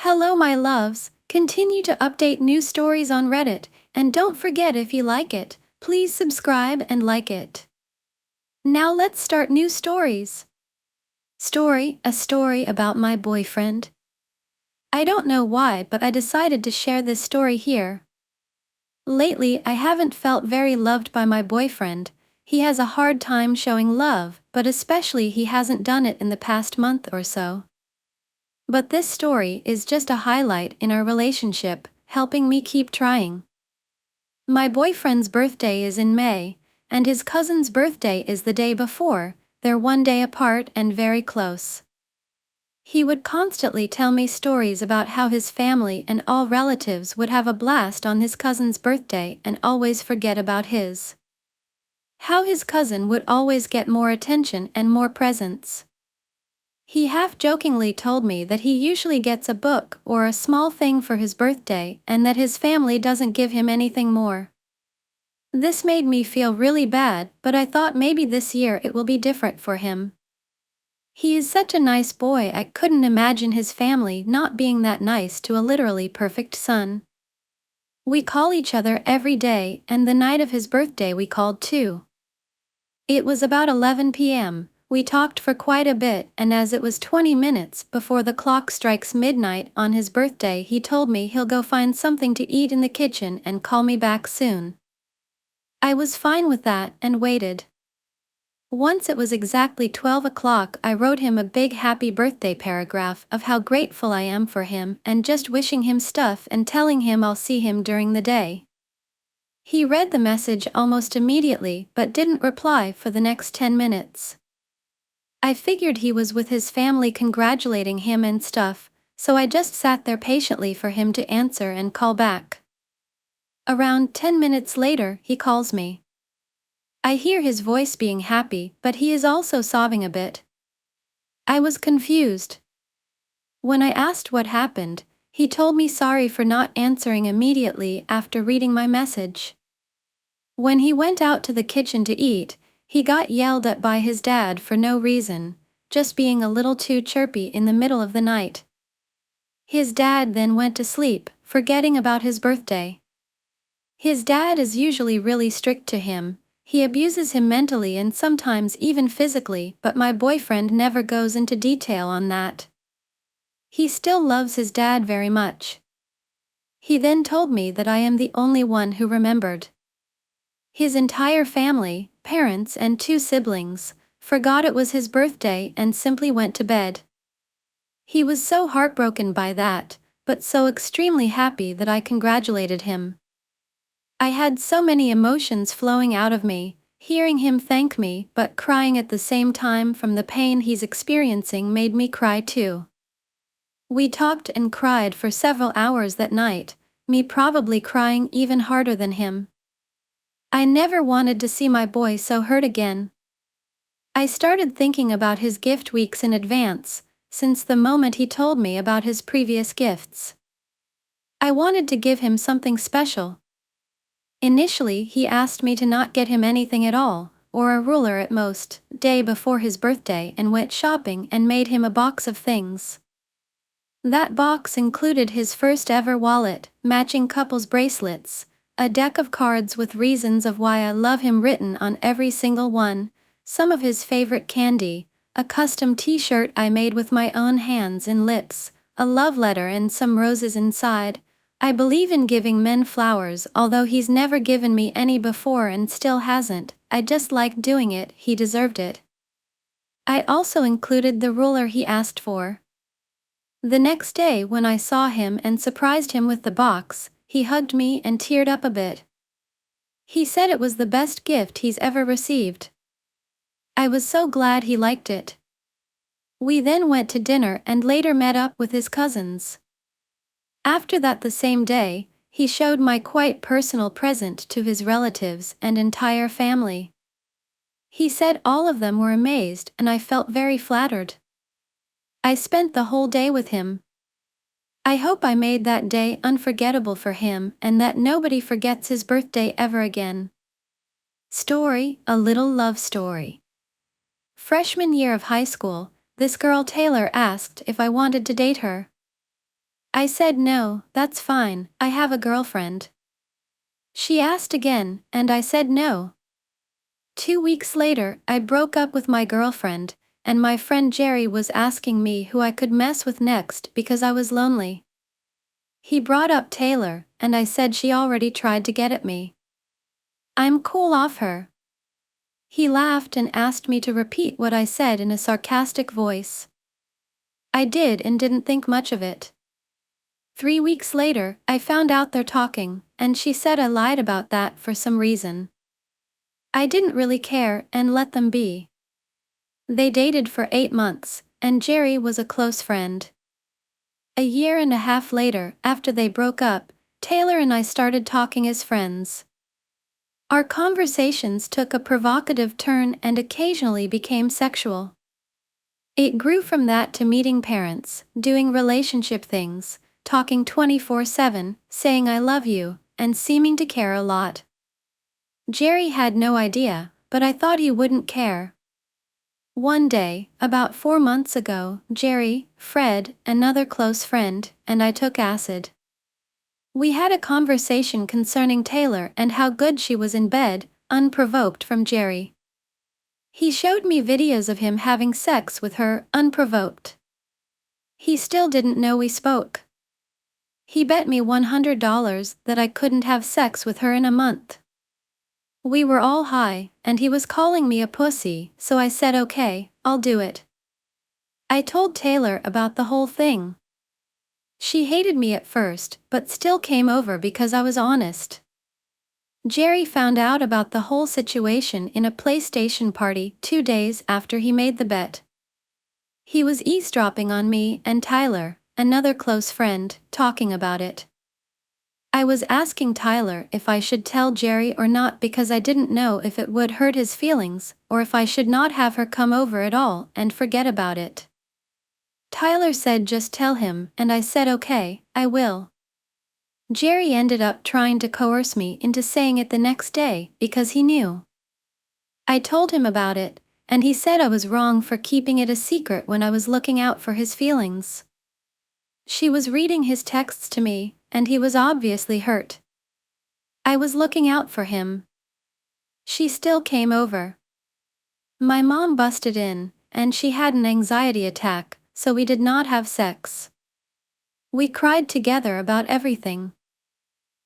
Hello, my loves. Continue to update new stories on Reddit, and don't forget if you like it, please subscribe and like it. Now let's start new stories. A story about my boyfriend. I don't know why, but I decided to share this story here. Lately, I haven't felt very loved by my boyfriend. He has a hard time showing love, but especially he hasn't done it in the past month or so. But this story is just a highlight in our relationship, helping me keep trying. My boyfriend's birthday is in May, and his cousin's birthday is the day before. They're one day apart and very close. He would constantly tell me stories about how his family and all relatives would have a blast on his cousin's birthday and always forget about his. How his cousin would always get more attention and more presents. He half-jokingly told me that he usually gets a book or a small thing for his birthday and that his family doesn't give him anything more. This made me feel really bad, but I thought maybe this year it will be different for him. He is such a nice boy, I couldn't imagine his family not being that nice to a literally perfect son. We call each other every day, and the night of his birthday we called too. It was about 11 p.m. We talked for quite a bit, and as it was 20 minutes before the clock strikes midnight on his birthday, he told me he'll go find something to eat in the kitchen and call me back soon. I was fine with that and waited. Once it was exactly 12 o'clock, I wrote him a big happy birthday paragraph of how grateful I am for him and just wishing him stuff and telling him I'll see him during the day. He read the message almost immediately but didn't reply for the next 10 minutes. I figured he was with his family congratulating him and stuff, so I just sat there patiently for him to answer and call back. Around 10 minutes later, he calls me. I hear his voice being happy, but he is also sobbing a bit. I was confused. When I asked what happened, he told me sorry for not answering immediately after reading my message. When he went out to the kitchen to eat, he got yelled at by his dad for no reason, just being a little too chirpy in the middle of the night. His dad then went to sleep, forgetting about his birthday. His dad is usually really strict to him. He abuses him mentally and sometimes even physically, but my boyfriend never goes into detail on that. He still loves his dad very much. He then told me that I am the only one who remembered. His entire family, parents and 2 siblings, forgot it was his birthday and simply went to bed. He was so heartbroken by that, but so extremely happy that I congratulated him. I had so many emotions flowing out of me, hearing him thank me but crying at the same time from the pain he's experiencing made me cry too. We talked and cried for several hours that night, me probably crying even harder than him. I never wanted to see my boy so hurt again. I started thinking about his gift weeks in advance, since the moment he told me about his previous gifts. I wanted to give him something special. Initially, he asked me to not get him anything at all, or a ruler at most, day before his birthday, and went shopping and made him a box of things. That box included his first ever wallet, matching couples bracelets, a deck of cards with reasons of why I love him written on every single one, some of his favorite candy, a custom t-shirt I made with my own hands and lips, a love letter and some roses inside. I believe in giving men flowers, although he's never given me any before and still hasn't. I just liked doing it, he deserved it. I also included the ruler he asked for. The next day when I saw him and surprised him with the box, he hugged me and teared up a bit. He said it was the best gift he's ever received. I was so glad he liked it. We then went to dinner and later met up with his cousins. After that, the same day, he showed my quite personal present to his relatives and entire family. He said all of them were amazed and I felt very flattered. I spent the whole day with him. I hope I made that day unforgettable for him and that nobody forgets his birthday ever again. A little love story. Freshman year of high school, this girl Taylor asked if I wanted to date her. I said no, that's fine, I have a girlfriend. She asked again, and I said no. 2 weeks later, I broke up with my girlfriend, and my friend Jerry was asking me who I could mess with next because I was lonely. He brought up Taylor, and I said she already tried to get at me. I'm cool off her. He laughed and asked me to repeat what I said in a sarcastic voice. I did and didn't think much of it. 3 weeks later, I found out they're talking, and she said I lied about that for some reason. I didn't really care and let them be. They dated for 8 months, and Jerry was a close friend. A year and a half later, after they broke up, Taylor and I started talking as friends. Our conversations took a provocative turn and occasionally became sexual. It grew from that to meeting parents, doing relationship things, talking 24/7, saying I love you, and seeming to care a lot. Jerry had no idea, but I thought he wouldn't care. One day, about 4 months ago, Jerry, Fred, another close friend, and I took acid. We had a conversation concerning Taylor and how good she was in bed, unprovoked from Jerry. He showed me videos of him having sex with her, unprovoked. He still didn't know we spoke. He bet me $100 that I couldn't have sex with her in a month. We were all high, and he was calling me a pussy, so I said okay, I'll do it. I told Taylor about the whole thing. She hated me at first, but still came over because I was honest. Jerry found out about the whole situation in a PlayStation party 2 days after he made the bet. He was eavesdropping on me and Tyler, another close friend, talking about it. I was asking Tyler if I should tell Jerry or not because I didn't know if it would hurt his feelings, or if I should not have her come over at all and forget about it. Tyler said just tell him, and I said okay, I will. Jerry ended up trying to coerce me into saying it the next day because he knew. I told him about it, and he said I was wrong for keeping it a secret when I was looking out for his feelings. She was reading his texts to me, and he was obviously hurt. I was looking out for him. She still came over. My mom busted in, and she had an anxiety attack, so we did not have sex. We cried together about everything.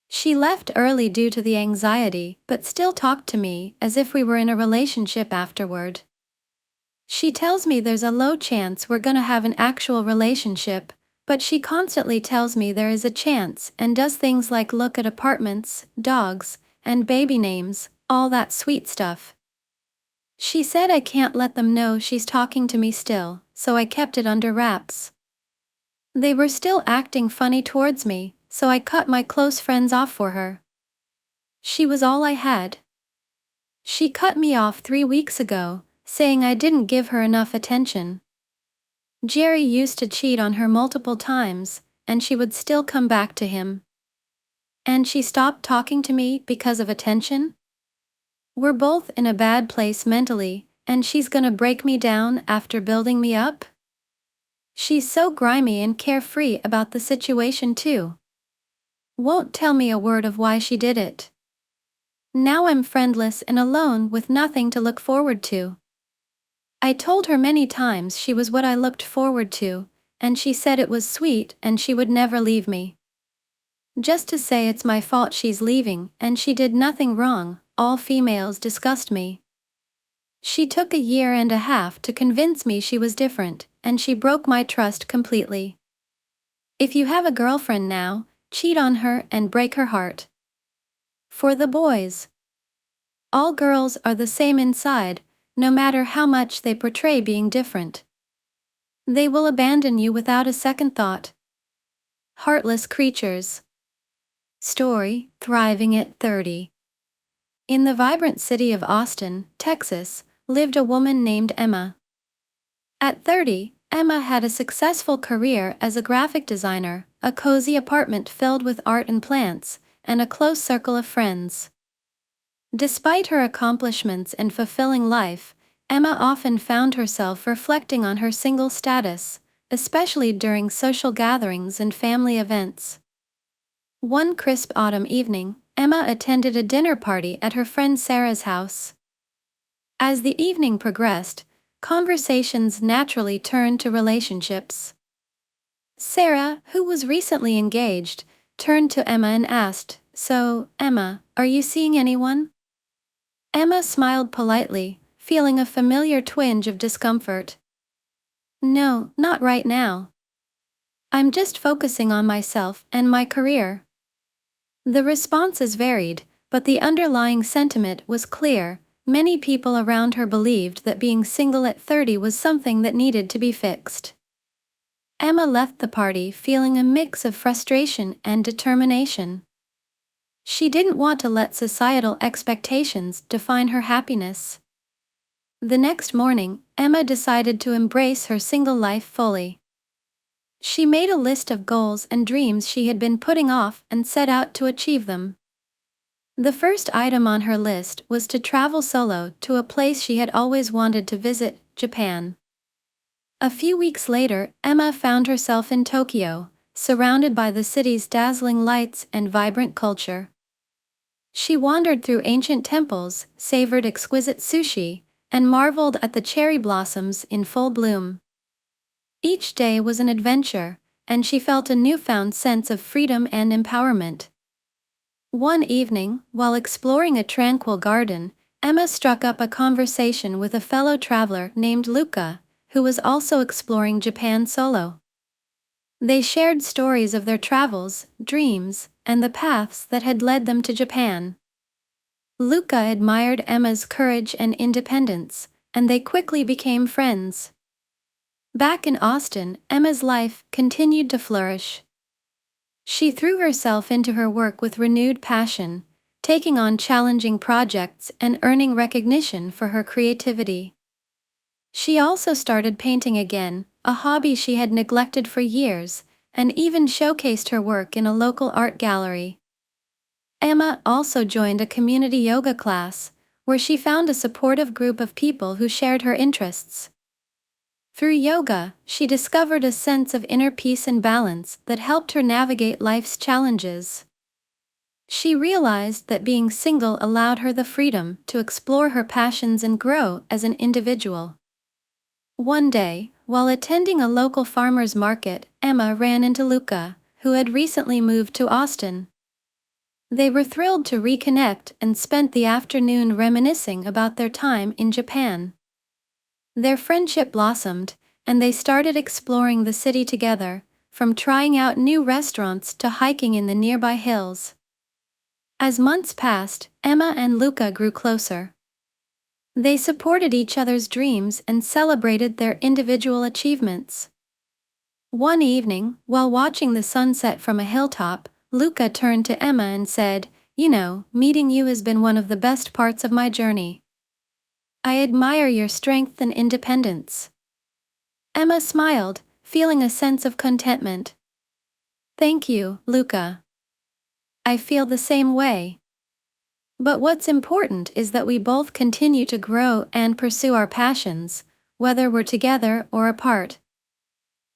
She left early due to the anxiety, but still talked to me as if we were in a relationship afterward. She tells me there's a low chance we're gonna have an actual relationship, but she constantly tells me there is a chance and does things like look at apartments, dogs, and baby names, all that sweet stuff. She said I can't let them know she's talking to me still, so I kept it under wraps. They were still acting funny towards me, so I cut my close friends off for her. She was all I had. She cut me off 3 weeks ago, saying I didn't give her enough attention. Jerry used to cheat on her multiple times, and she would still come back to him. And she stopped talking to me because of attention? We're both in a bad place mentally, and she's gonna break me down after building me up? She's so grimy and carefree about the situation too. Won't tell me a word of why she did it. Now I'm friendless and alone with nothing to look forward to. I told her many times she was what I looked forward to, and she said it was sweet and she would never leave me. Just to say it's my fault she's leaving and she did nothing wrong, all females disgust me. She took a year and a half to convince me she was different, and she broke my trust completely. If you have a girlfriend now, cheat on her and break her heart. For the boys. All girls are the same inside, no matter how much they portray being different. They will abandon you without a second thought. Heartless creatures. Story, Thriving at 30. In the vibrant city of Austin, Texas, lived a woman named Emma. At 30, Emma had a successful career as a graphic designer, a cozy apartment filled with art and plants, and a close circle of friends. Despite her accomplishments and fulfilling life, Emma often found herself reflecting on her single status, especially during social gatherings and family events. One crisp autumn evening, Emma attended a dinner party at her friend Sarah's house. As the evening progressed, conversations naturally turned to relationships. Sarah, who was recently engaged, turned to Emma and asked, "So, Emma, are you seeing anyone?" Emma smiled politely, feeling a familiar twinge of discomfort. "No, not right now. I'm just focusing on myself and my career." The responses varied, but the underlying sentiment was clear. Many people around her believed that being single at 30 was something that needed to be fixed. Emma left the party feeling a mix of frustration and determination. She didn't want to let societal expectations define her happiness. The next morning, Emma decided to embrace her single life fully. She made a list of goals and dreams she had been putting off and set out to achieve them. The first item on her list was to travel solo to a place she had always wanted to visit, Japan. A few weeks later, Emma found herself in Tokyo, surrounded by the city's dazzling lights and vibrant culture. She wandered through ancient temples, savored exquisite sushi, and marveled at the cherry blossoms in full bloom. Each day was an adventure, and she felt a newfound sense of freedom and empowerment. One evening, while exploring a tranquil garden, Emma struck up a conversation with a fellow traveler named Luca, who was also exploring Japan solo. They shared stories of their travels, dreams, and the paths that had led them to Japan. Luca admired Emma's courage and independence, and they quickly became friends. Back in Austin, Emma's life continued to flourish. She threw herself into her work with renewed passion, taking on challenging projects and earning recognition for her creativity. She also started painting again, a hobby she had neglected for years, and even showcased her work in a local art gallery. Emma also joined a community yoga class, where she found a supportive group of people who shared her interests. Through yoga, she discovered a sense of inner peace and balance that helped her navigate life's challenges. She realized that being single allowed her the freedom to explore her passions and grow as an individual. One day, while attending a local farmer's market, Emma ran into Luca, who had recently moved to Austin. They were thrilled to reconnect and spent the afternoon reminiscing about their time in Japan. Their friendship blossomed, and they started exploring the city together, from trying out new restaurants to hiking in the nearby hills. As months passed, Emma and Luca grew closer. They supported each other's dreams and celebrated their individual achievements. One evening, while watching the sunset from a hilltop, Luca turned to Emma and said, "You know, meeting you has been one of the best parts of my journey. I admire your strength and independence." Emma smiled, feeling a sense of contentment. "Thank you, Luca. I feel the same way. But what's important is that we both continue to grow and pursue our passions, whether we're together or apart."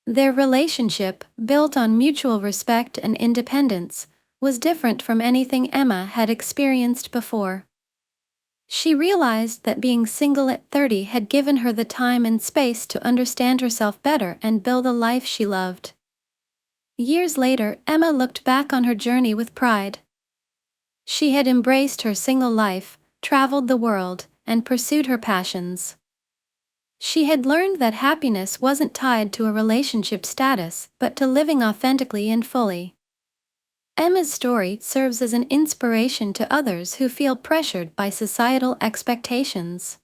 Their relationship, built on mutual respect and independence, was different from anything Emma had experienced before. She realized that being single at 30 had given her the time and space to understand herself better and build a life she loved. Years later, Emma looked back on her journey with pride. She had embraced her single life, traveled the world, and pursued her passions. She had learned that happiness wasn't tied to a relationship status, but to living authentically and fully. Emma's story serves as an inspiration to others who feel pressured by societal expectations.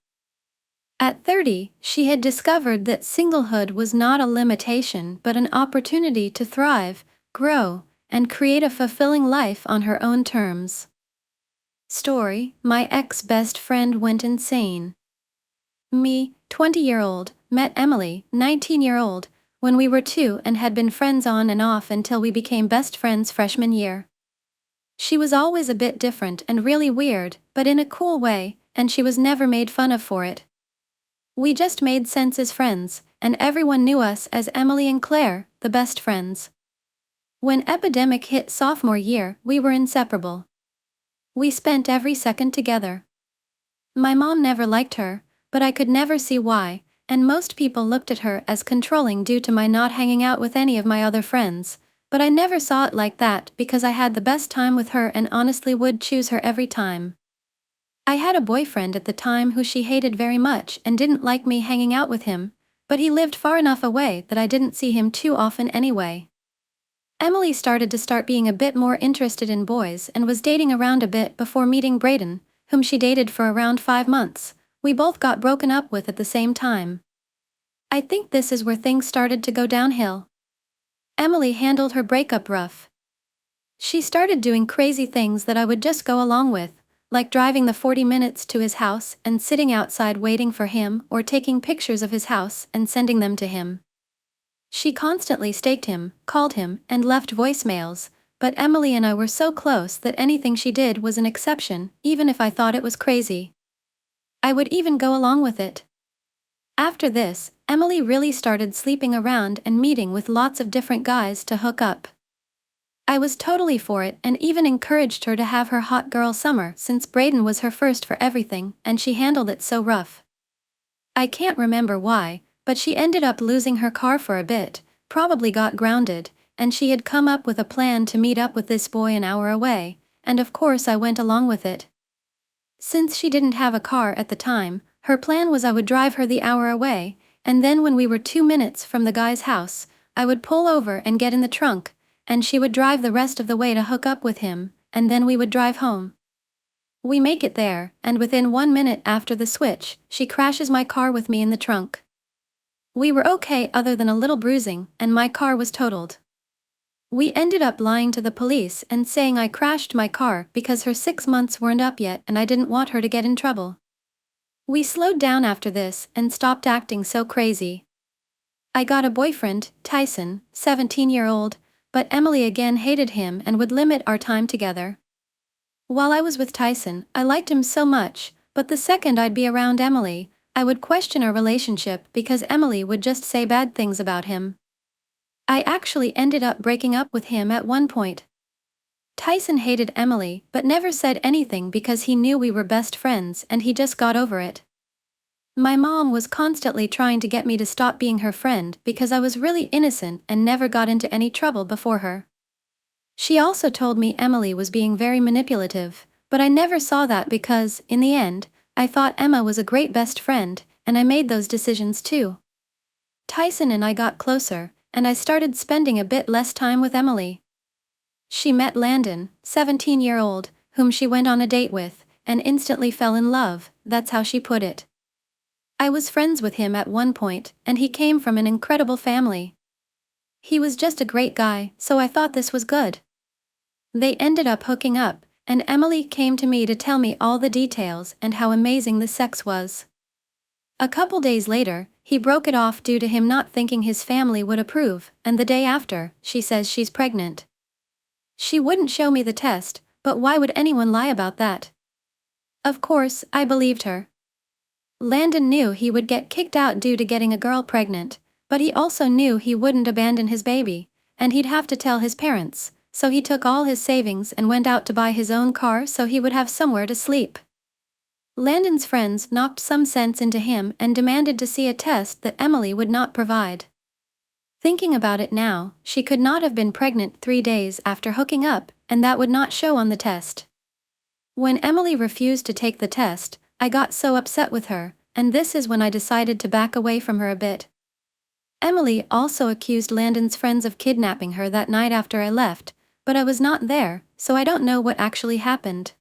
At 30, she had discovered that singlehood was not a limitation but an opportunity to thrive, grow, and create a fulfilling life on her own terms. Story: My ex-best friend went insane. Me, 20-year-old, met Emily, 19-year-old, when we were two and had been friends on and off until we became best friends freshman year. She was always a bit different and really weird, but in a cool way, and she was never made fun of for it. We just made sense as friends, and everyone knew us as Emily and Claire, the best friends. When epidemic hit sophomore year, we were inseparable. We spent every second together. My mom never liked her, but I could never see why, and most people looked at her as controlling due to my not hanging out with any of my other friends, but I never saw it like that because I had the best time with her and honestly would choose her every time. I had a boyfriend at the time who she hated very much and didn't like me hanging out with him, but he lived far enough away that I didn't see him too often anyway. Emily started being a bit more interested in boys and was dating around a bit before meeting Brayden, whom she dated for around 5 months. We both got broken up with at the same time. I think this is where things started to go downhill. Emily handled her breakup rough. She started doing crazy things that I would just go along with, like driving the 40 minutes to his house and sitting outside waiting for him or taking pictures of his house and sending them to him. She constantly stalked him, called him, and left voicemails, but Emily and I were so close that anything she did was an exception, even if I thought it was crazy. I would even go along with it. After this, Emily really started sleeping around and meeting with lots of different guys to hook up. I was totally for it and even encouraged her to have her hot girl summer since Brayden was her first for everything and she handled it so rough. I can't remember why, but she ended up losing her car for a bit, probably got grounded, and she had come up with a plan to meet up with this boy an hour away, and of course I went along with it. Since she didn't have a car at the time, her plan was I would drive her the hour away, and then when we were 2 minutes from the guy's house, I would pull over and get in the trunk, and she would drive the rest of the way to hook up with him, and then we would drive home. We make it there, and within 1 minute after the switch, she crashes my car with me in the trunk. We were okay other than a little bruising, and my car was totaled. We ended up lying to the police and saying I crashed my car because her 6 months weren't up yet and I didn't want her to get in trouble. We slowed down after this and stopped acting so crazy. I got a boyfriend, Tyson, 17-year-old, but Emily again hated him and would limit our time together. While I was with Tyson, I liked him so much, but the second I'd be around Emily, I would question our relationship because Emily would just say bad things about him. I actually ended up breaking up with him at one point. Tyson hated Emily but never said anything because he knew we were best friends and he just got over it. My mom was constantly trying to get me to stop being her friend because I was really innocent and never got into any trouble before her. She also told me Emily was being very manipulative, but I never saw that because, in the end, I thought Emma was a great best friend, and I made those decisions too. Tyson and I got closer, and I started spending a bit less time with Emily. She met Landon, 17-year-old, whom she went on a date with, and instantly fell in love, that's how she put it. I was friends with him at one point, and he came from an incredible family. He was just a great guy, so I thought this was good. They ended up hooking up, and Emily came to me to tell me all the details and how amazing the sex was. A couple days later, he broke it off due to him not thinking his family would approve, and the day after, she says she's pregnant. She wouldn't show me the test, but why would anyone lie about that? Of course, I believed her. Landon knew he would get kicked out due to getting a girl pregnant, but he also knew he wouldn't abandon his baby, and he'd have to tell his parents, so he took all his savings and went out to buy his own car so he would have somewhere to sleep. Landon's friends knocked some sense into him and demanded to see a test that Emily would not provide. Thinking about it now, she could not have been pregnant 3 days after hooking up, and that would not show on the test. When Emily refused to take the test, I got so upset with her, and this is when I decided to back away from her a bit. Emily also accused Landon's friends of kidnapping her that night after I left, but I was not there, so I don't know what actually happened.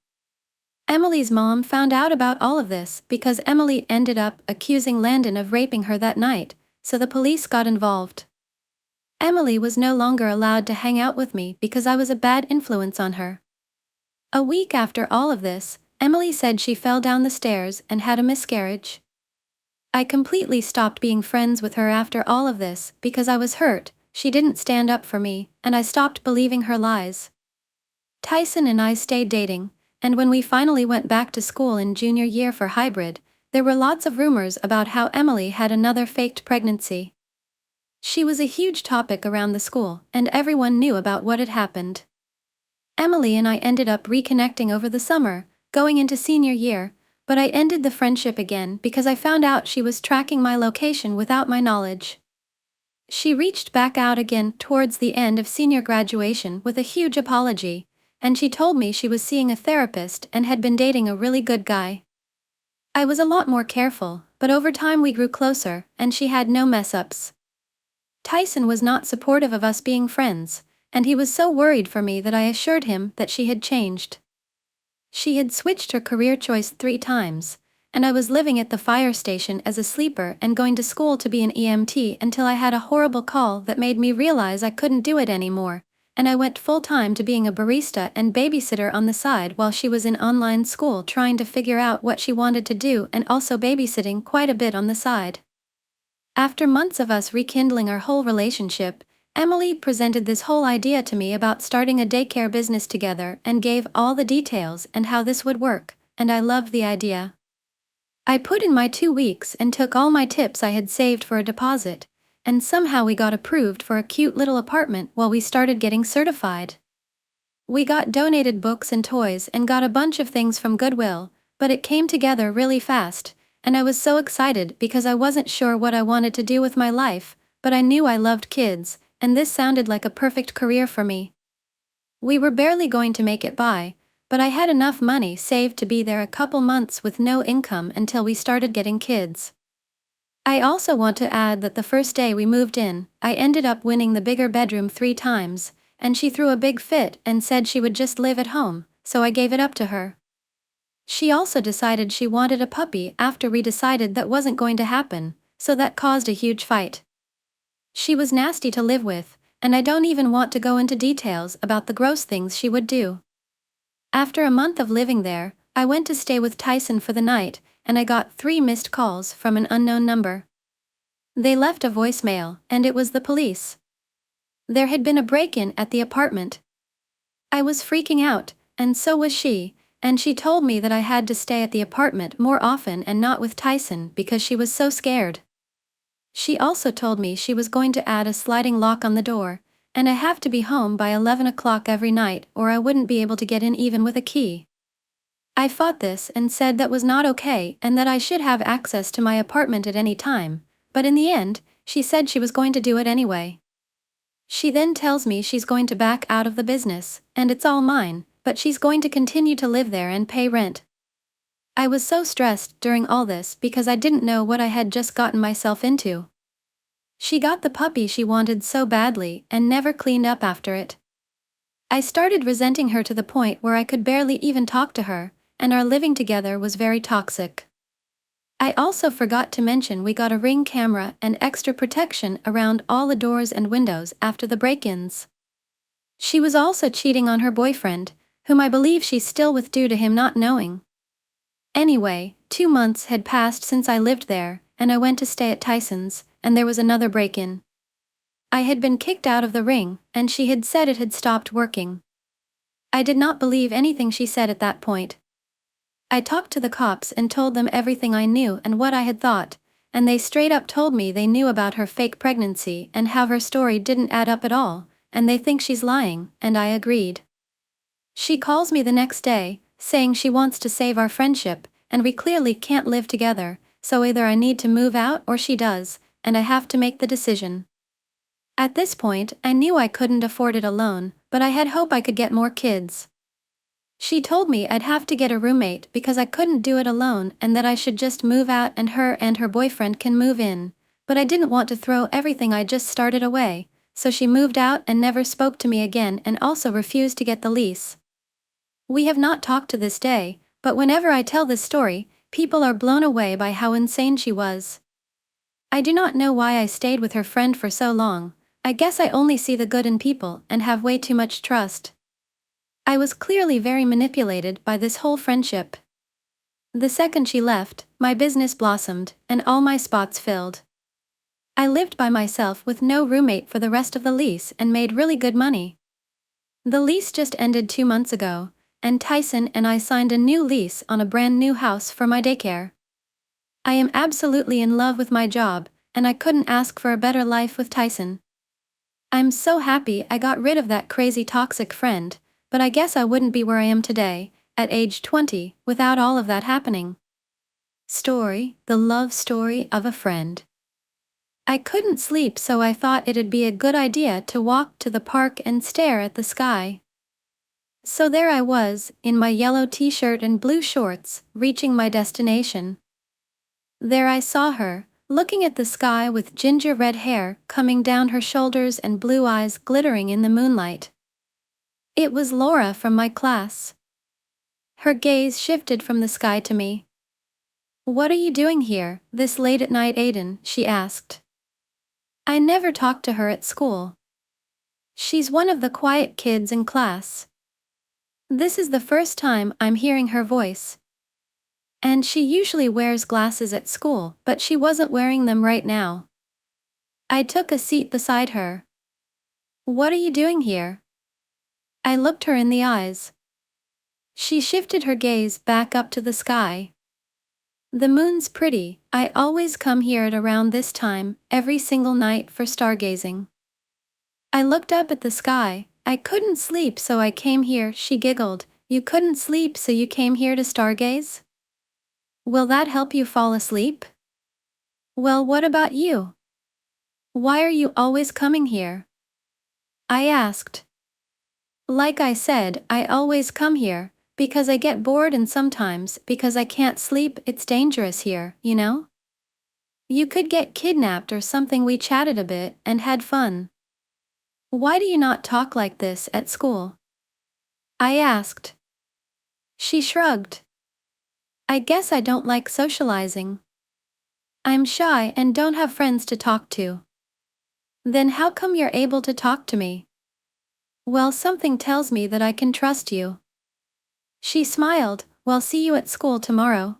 Emily's mom found out about all of this because Emily ended up accusing Landon of raping her that night, so the police got involved. Emily was no longer allowed to hang out with me because I was a bad influence on her. A week after all of this, Emily said she fell down the stairs and had a miscarriage. I completely stopped being friends with her after all of this because I was hurt. She didn't stand up for me, and I stopped believing her lies. Tyson and I stayed dating, and when we finally went back to school in junior year for hybrid, there were lots of rumors about how Emily had another faked pregnancy. She was a huge topic around the school, and everyone knew about what had happened. Emily and I ended up reconnecting over the summer, going into senior year, but I ended the friendship again because I found out she was tracking my location without my knowledge. She reached back out again towards the end of senior graduation with a huge apology, and she told me she was seeing a therapist and had been dating a really good guy. I was a lot more careful, but over time we grew closer, and she had no mess-ups. Tyson was not supportive of us being friends, and he was so worried for me that I assured him that she had changed. She had switched her career choice 3 times, and I was living at the fire station as a sleeper and going to school to be an EMT until I had a horrible call that made me realize I couldn't do it anymore, and I went full-time to being a barista and babysitter on the side while she was in online school trying to figure out what she wanted to do and also babysitting quite a bit on the side. After months of us rekindling our whole relationship, Emily presented this whole idea to me about starting a daycare business together and gave all the details and how this would work, and I loved the idea. I put in my 2 weeks and took all my tips I had saved for a deposit, and somehow we got approved for a cute little apartment while we started getting certified. We got donated books and toys and got a bunch of things from Goodwill, but it came together really fast, and I was so excited because I wasn't sure what I wanted to do with my life, but I knew I loved kids, and this sounded like a perfect career for me. We were barely going to make it by, but I had enough money saved to be there a couple months with no income until we started getting kids. I also want to add that the first day we moved in, I ended up winning the bigger bedroom 3 times, and she threw a big fit and said she would just live at home, so I gave it up to her. She also decided she wanted a puppy after we decided that wasn't going to happen, so that caused a huge fight. She was nasty to live with, and I don't even want to go into details about the gross things she would do. After a month of living there, I went to stay with Tyson for the night, and I got 3 missed calls from an unknown number. They left a voicemail, and it was the police. There had been a break-in at the apartment. I was freaking out, and so was she, and she told me that I had to stay at the apartment more often and not with Tyson because she was so scared. She also told me she was going to add a sliding lock on the door, and I have to be home by 11 o'clock every night or I wouldn't be able to get in even with a key. I fought this and said that was not okay and that I should have access to my apartment at any time, but in the end, she said she was going to do it anyway. She then tells me she's going to back out of the business, and it's all mine, but she's going to continue to live there and pay rent. I was so stressed during all this because I didn't know what I had just gotten myself into. She got the puppy she wanted so badly and never cleaned up after it. I started resenting her to the point where I could barely even talk to her, and our living together was very toxic. I also forgot to mention we got a Ring camera and extra protection around all the doors and windows after the break-ins. She was also cheating on her boyfriend, whom I believe she's still with due to him not knowing. Anyway, 2 months had passed since I lived there, and I went to stay at Tyson's, and there was another break-in. I had been kicked out of the Ring, and she had said it had stopped working. I did not believe anything she said at that point. I talked to the cops and told them everything I knew and what I had thought, and they straight up told me they knew about her fake pregnancy and how her story didn't add up at all, and they think she's lying, and I agreed. She calls me the next day, saying she wants to save our friendship, and we clearly can't live together, so either I need to move out or she does, and I have to make the decision. At this point, I knew I couldn't afford it alone, but I had hope I could get more kids. She told me I'd have to get a roommate because I couldn't do it alone and that I should just move out and her boyfriend can move in, but I didn't want to throw everything I just started away, so she moved out and never spoke to me again and also refused to get the lease. We have not talked to this day, but whenever I tell this story, people are blown away by how insane she was. I do not know why I stayed with her friend for so long. I guess I only see the good in people and have way too much trust. I was clearly very manipulated by this whole friendship. The second she left, my business blossomed, and all my spots filled. I lived by myself with no roommate for the rest of the lease and made really good money. The lease just ended 2 months ago, and Tyson and I signed a new lease on a brand new house for my daycare. I am absolutely in love with my job, and I couldn't ask for a better life with Tyson. I'm so happy I got rid of that crazy toxic friend, but I guess I wouldn't be where I am today, at age 20, without all of that happening. Story: The love story of a friend. I couldn't sleep, so I thought it'd be a good idea to walk to the park and stare at the sky. So there I was, in my yellow t-shirt and blue shorts, reaching my destination. There I saw her, looking at the sky with ginger red hair coming down her shoulders and blue eyes glittering in the moonlight. It was Laura from my class. Her gaze shifted from the sky to me. "What are you doing here, this late at night, Aiden?" she asked. I never talked to her at school. She's one of the quiet kids in class. This is the first time I'm hearing her voice. And she usually wears glasses at school, but she wasn't wearing them right now. I took a seat beside her. "What are you doing here?" I looked her in the eyes. She shifted her gaze back up to the sky. "The moon's pretty. I always come here at around this time, every single night for stargazing." I looked up at the sky. "I couldn't sleep, so I came here," she giggled. "You couldn't sleep, so you came here to stargaze? Will that help you fall asleep?" "Well, what about you? Why are you always coming here?" I asked. "Like I said, I always come here, because I get bored and sometimes because I can't sleep. It's dangerous here, you know? You could get kidnapped or something." We chatted a bit and had fun. "Why do you not talk like this at school?" I asked. She shrugged. "I guess I don't like socializing. I'm shy and don't have friends to talk to." "Then how come you're able to talk to me?" "Well, something tells me that I can trust you." She smiled. "Well, see you at school tomorrow."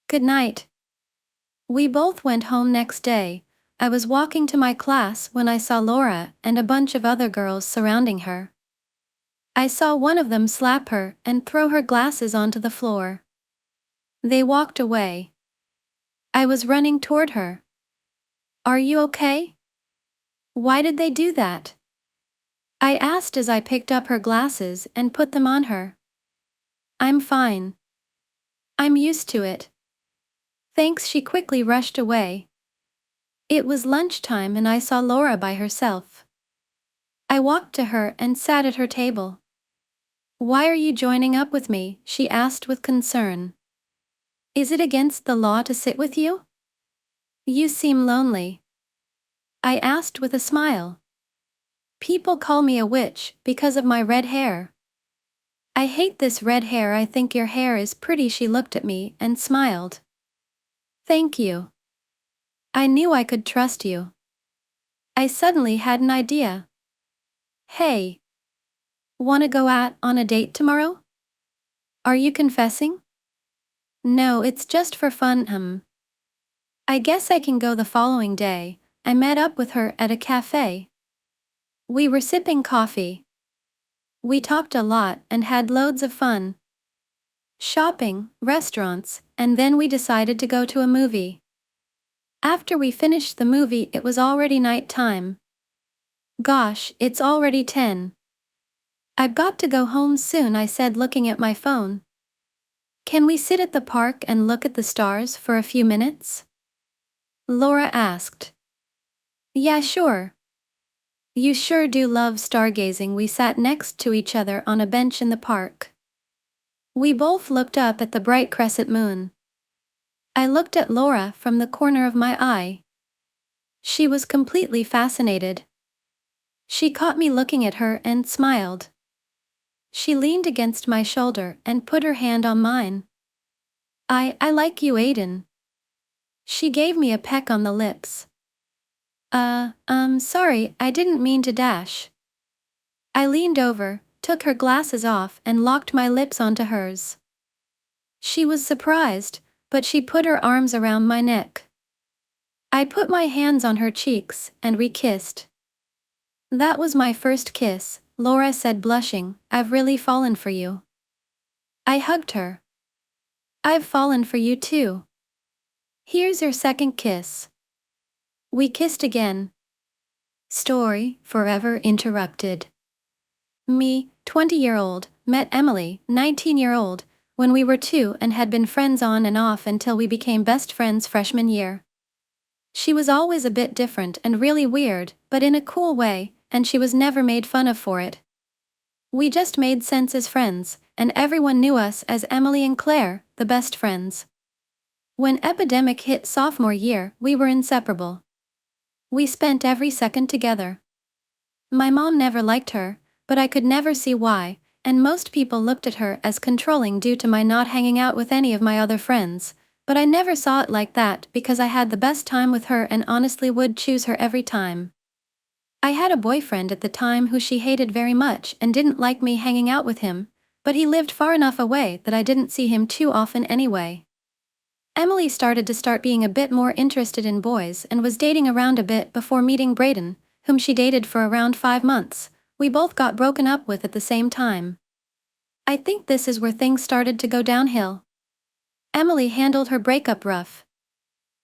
"Good night." We both went home next day. I was walking to my class when I saw Laura and a bunch of other girls surrounding her. I saw one of them slap her and throw her glasses onto the floor. They walked away. I was running toward her. "Are you okay? Why did they do that?" I asked as I picked up her glasses and put them on her. "I'm fine. I'm used to it. Thanks." She quickly rushed away. It was lunchtime and I saw Laura by herself. I walked to her and sat at her table. "Why are you joining up with me?" she asked with concern. "Is it against the law to sit with you? You seem lonely." I asked with a smile. "People call me a witch because of my red hair." "I hate this red hair. I think your hair is pretty." She looked at me and smiled. "Thank you. I knew I could trust you." I suddenly had an idea. "Hey, wanna go out on a date tomorrow?" "Are you confessing?" "No, it's just for fun." I guess I can go the following day." I met up with her at a cafe. We were sipping coffee. We talked a lot and had loads of fun. Shopping, restaurants, and then we decided to go to a movie. After we finished the movie, it was already night time. Gosh, it's already 10. "I've got to go home soon," I said, looking at my phone. "Can we sit at the park and look at the stars for a few minutes?" Laura asked. "Yeah, sure. You sure do love stargazing." We sat next to each other on a bench in the park. We both looked up at the bright crescent moon. I looked at Laura from the corner of my eye. She was completely fascinated. She caught me looking at her and smiled. She leaned against my shoulder and put her hand on mine. I like you, Aiden." She gave me a peck on the lips. Sorry, I didn't mean to dash." I leaned over, took her glasses off and locked my lips onto hers. She was surprised, but she put her arms around my neck. I put my hands on her cheeks and we kissed. "That was my first kiss," Laura said, blushing. "I've really fallen for you." I hugged her. "I've fallen for you too. Here's your second kiss." We kissed again. Story forever interrupted. Me, 20-year-old, met Emily, 19-year-old, when we were 2 and had been friends on and off until we became best friends freshman year. She was always a bit different and really weird, but in a cool way, and she was never made fun of for it. We just made sense as friends, and everyone knew us as Emily and Claire, the best friends. When epidemic hit sophomore year, we were inseparable. We spent every second together. My mom never liked her, but I could never see why, and most people looked at her as controlling due to my not hanging out with any of my other friends, but I never saw it like that because I had the best time with her and honestly would choose her every time. I had a boyfriend at the time who she hated very much and didn't like me hanging out with him, but he lived far enough away that I didn't see him too often anyway. Emily started being a bit more interested in boys and was dating around a bit before meeting Braden, whom she dated for around 5 months. We both got broken up with at the same time. I think this is where things started to go downhill. Emily handled her breakup rough.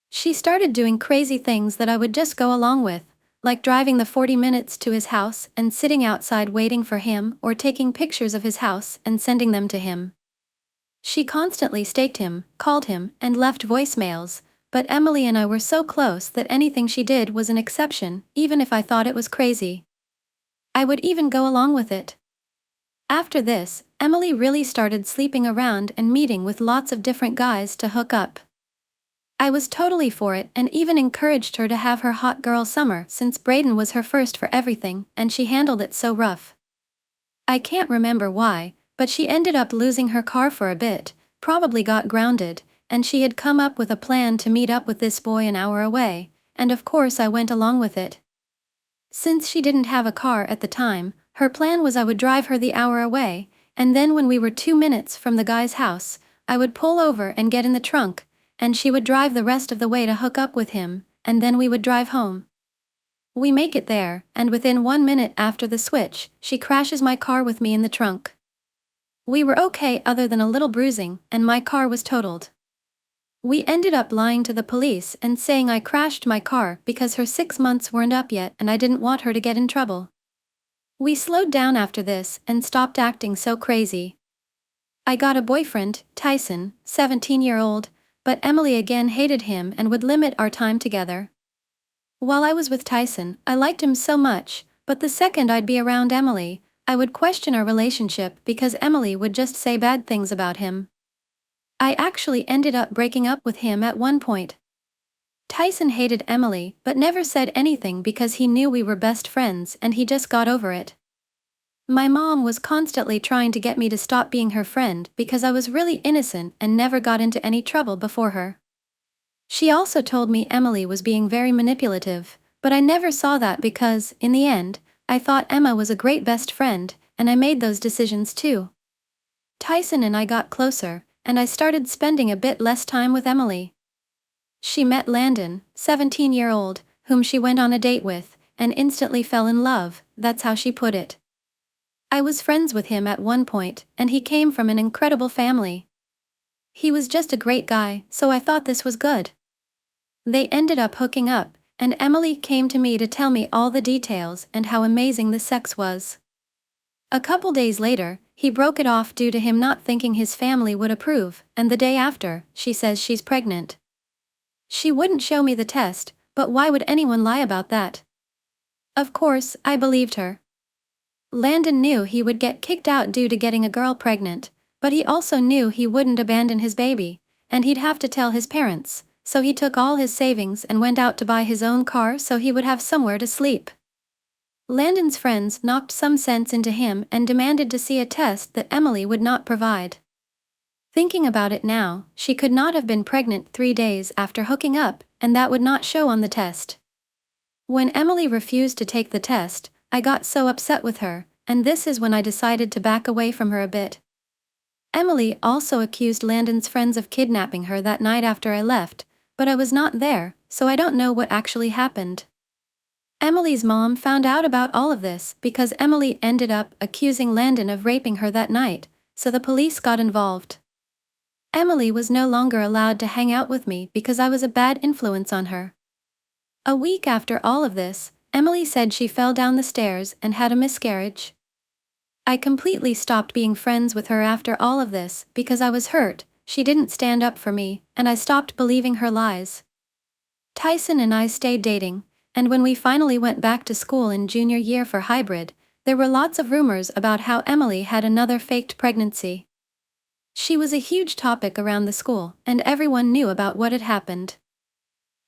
She started doing crazy things that I would just go along with, like driving the 40 minutes to his house and sitting outside waiting for him or taking pictures of his house and sending them to him. She constantly stalked him, called him, and left voicemails, but Emily and I were so close that anything she did was an exception, even if I thought it was crazy. I would even go along with it. After this, Emily really started sleeping around and meeting with lots of different guys to hook up. I was totally for it and even encouraged her to have her hot girl summer since Braden was her first for everything and she handled it so rough. I can't remember why, but she ended up losing her car for a bit, probably got grounded, and she had come up with a plan to meet up with this boy an hour away, and of course I went along with it. Since she didn't have a car at the time, her plan was I would drive her the hour away, and then when we were 2 minutes from the guy's house, I would pull over and get in the trunk, and she would drive the rest of the way to hook up with him, and then we would drive home. We make it there, and within 1 minute after the switch, she crashes my car with me in the trunk. We were okay other than a little bruising, and my car was totaled. We ended up lying to the police and saying I crashed my car because her 6 months weren't up yet and I didn't want her to get in trouble. We slowed down after this and stopped acting so crazy. I got a boyfriend, Tyson, 17-year-old, but Emily again hated him and would limit our time together. While I was with Tyson, I liked him so much, but the second I'd be around Emily, I would question our relationship because Emily would just say bad things about him. I actually ended up breaking up with him at one point. Tyson hated Emily but never said anything because he knew we were best friends and he just got over it. My mom was constantly trying to get me to stop being her friend because I was really innocent and never got into any trouble before her. She also told me Emily was being very manipulative, but I never saw that because, in the end, I thought Emma was a great best friend, and I made those decisions too. Tyson and I got closer, and I started spending a bit less time with Emily. She met Landon, 17-year-old, whom she went on a date with, and instantly fell in love, that's how she put it. I was friends with him at one point, and he came from an incredible family. He was just a great guy, so I thought this was good. They ended up hooking up, and Emily came to me to tell me all the details and how amazing the sex was. A couple days later, he broke it off due to him not thinking his family would approve, and the day after, she says she's pregnant. She wouldn't show me the test, but why would anyone lie about that? Of course, I believed her. Landon knew he would get kicked out due to getting a girl pregnant, but he also knew he wouldn't abandon his baby, and he'd have to tell his parents, so he took all his savings and went out to buy his own car so he would have somewhere to sleep. Landon's friends knocked some sense into him and demanded to see a test that Emily would not provide. Thinking about it now, she could not have been pregnant 3 days after hooking up, and that would not show on the test. When Emily refused to take the test, I got so upset with her, and this is when I decided to back away from her a bit. Emily also accused Landon's friends of kidnapping her that night after I left, but I was not there, so I don't know what actually happened. Emily's mom found out about all of this because Emily ended up accusing Landon of raping her that night, so the police got involved. Emily was no longer allowed to hang out with me because I was a bad influence on her. A week after all of this, Emily said she fell down the stairs and had a miscarriage. I completely stopped being friends with her after all of this because I was hurt. She didn't stand up for me, and I stopped believing her lies. Tyson and I stayed dating, and when we finally went back to school in junior year for hybrid, there were lots of rumors about how Emily had another faked pregnancy. She was a huge topic around the school, and everyone knew about what had happened.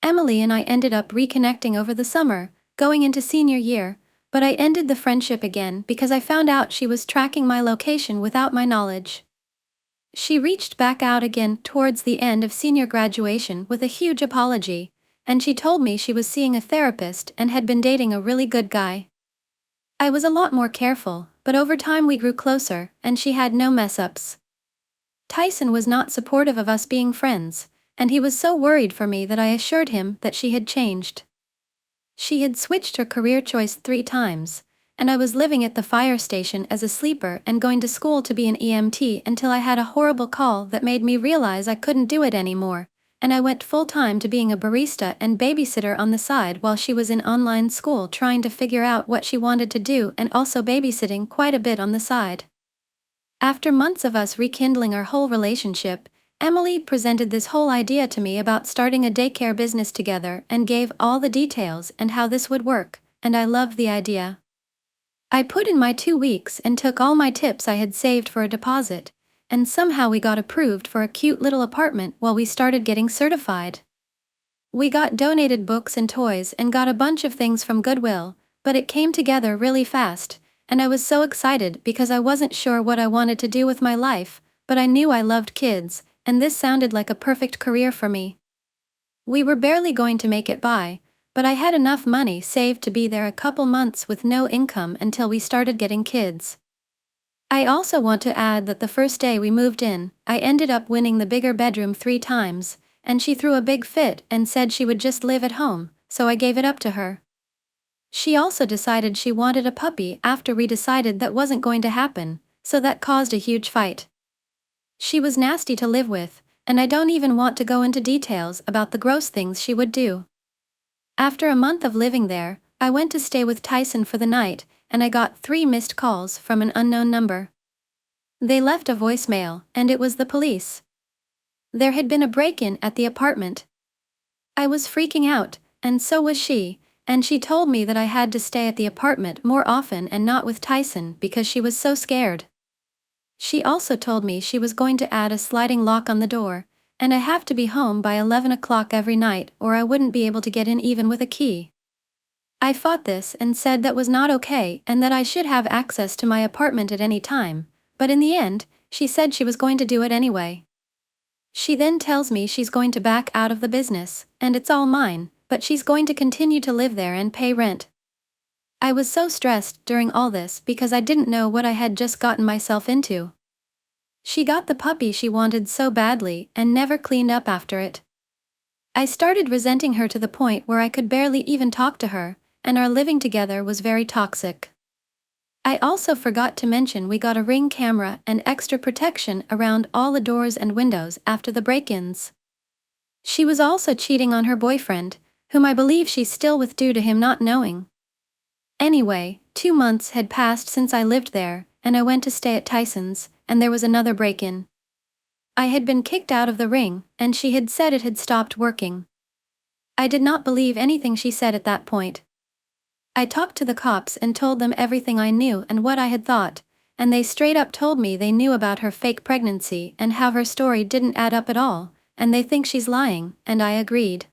Emily and I ended up reconnecting over the summer, going into senior year, but I ended the friendship again because I found out she was tracking my location without my knowledge. She reached back out again towards the end of senior graduation with a huge apology, and she told me she was seeing a therapist and had been dating a really good guy. I was a lot more careful, but over time we grew closer, and she had no mess-ups. Tyson was not supportive of us being friends, and he was so worried for me that I assured him that she had changed. She had switched her career choice 3 times, and I was living at the fire station as a sleeper and going to school to be an EMT until I had a horrible call that made me realize I couldn't do it anymore, and I went full-time to being a barista and babysitter on the side while she was in online school trying to figure out what she wanted to do and also babysitting quite a bit on the side. After months of us rekindling our whole relationship, Emily presented this whole idea to me about starting a daycare business together and gave all the details and how this would work, and I loved the idea. I put in my 2 weeks and took all my tips I had saved for a deposit, and somehow we got approved for a cute little apartment while we started getting certified. We got donated books and toys and got a bunch of things from Goodwill, but it came together really fast, and I was so excited because I wasn't sure what I wanted to do with my life, but I knew I loved kids, and this sounded like a perfect career for me. We were barely going to make it by, but I had enough money saved to be there a couple months with no income until we started getting kids. I also want to add that the first day we moved in, I ended up winning the bigger bedroom 3 times, and she threw a big fit and said she would just live at home, so I gave it up to her. She also decided she wanted a puppy after we decided that wasn't going to happen, so that caused a huge fight. She was nasty to live with, and I don't even want to go into details about the gross things she would do. After a month of living there, I went to stay with Tyson for the night, and I got 3 missed calls from an unknown number. They left a voicemail, and it was the police. There had been a break-in at the apartment. I was freaking out, and so was she, and she told me that I had to stay at the apartment more often and not with Tyson because she was so scared. She also told me she was going to add a sliding lock on the door, and I have to be home by 11 o'clock every night or I wouldn't be able to get in even with a key. I fought this and said that was not okay and that I should have access to my apartment at any time, but in the end, she said she was going to do it anyway. She then tells me she's going to back out of the business, and it's all mine, but she's going to continue to live there and pay rent. I was so stressed during all this because I didn't know what I had just gotten myself into. She got the puppy she wanted so badly and never cleaned up after it. I started resenting her to the point where I could barely even talk to her, and our living together was very toxic. I also forgot to mention we got a Ring camera and extra protection around all the doors and windows after the break-ins. She was also cheating on her boyfriend, whom I believe she's still with due to him not knowing. Anyway, 2 months had passed since I lived there, and I went to stay at Tyson's, and there was another break-in. I had been kicked out of the Ring, and she had said it had stopped working. I did not believe anything she said at that point. I talked to the cops and told them everything I knew and what I had thought, and they straight up told me they knew about her fake pregnancy and how her story didn't add up at all, and they think she's lying, and I agreed.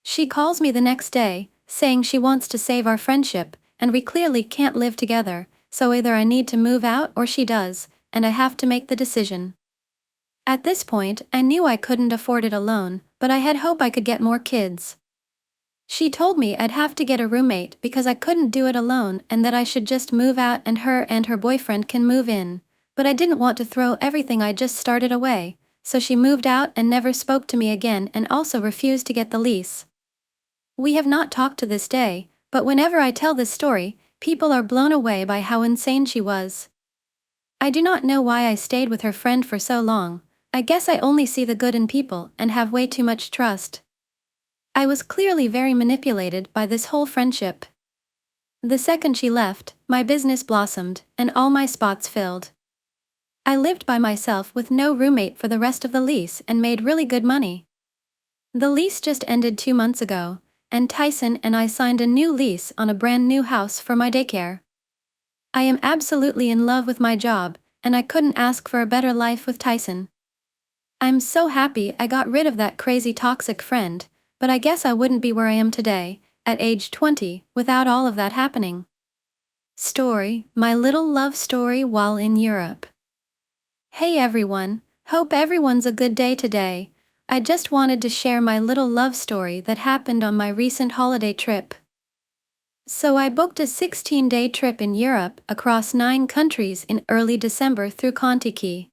She calls me the next day, saying she wants to save our friendship, and we clearly can't live together, so either I need to move out or she does, and I have to make the decision. At this point, I knew I couldn't afford it alone, but I had hope I could get more kids. She told me I'd have to get a roommate because I couldn't do it alone and that I should just move out and her boyfriend can move in, but I didn't want to throw everything I just started away, so she moved out and never spoke to me again and also refused to get the lease. We have not talked to this day, but whenever I tell this story, people are blown away by how insane she was. I do not know why I stayed with her friend for so long. I guess I only see the good in people and have way too much trust. I was clearly very manipulated by this whole friendship. The second she left, my business blossomed, and all my spots filled. I lived by myself with no roommate for the rest of the lease and made really good money. The lease just ended 2 months ago, and Tyson and I signed a new lease on a brand new house for my daycare. I am absolutely in love with my job, and I couldn't ask for a better life with Tyson. I'm so happy I got rid of that crazy toxic friend, but I guess I wouldn't be where I am today, at age 20, without all of that happening. Story: My little love story while in Europe. Hey everyone, hope everyone's a good day today. I just wanted to share my little love story that happened on my recent holiday trip. So I booked a 16-day trip in Europe across 9 countries in early December through Contiki.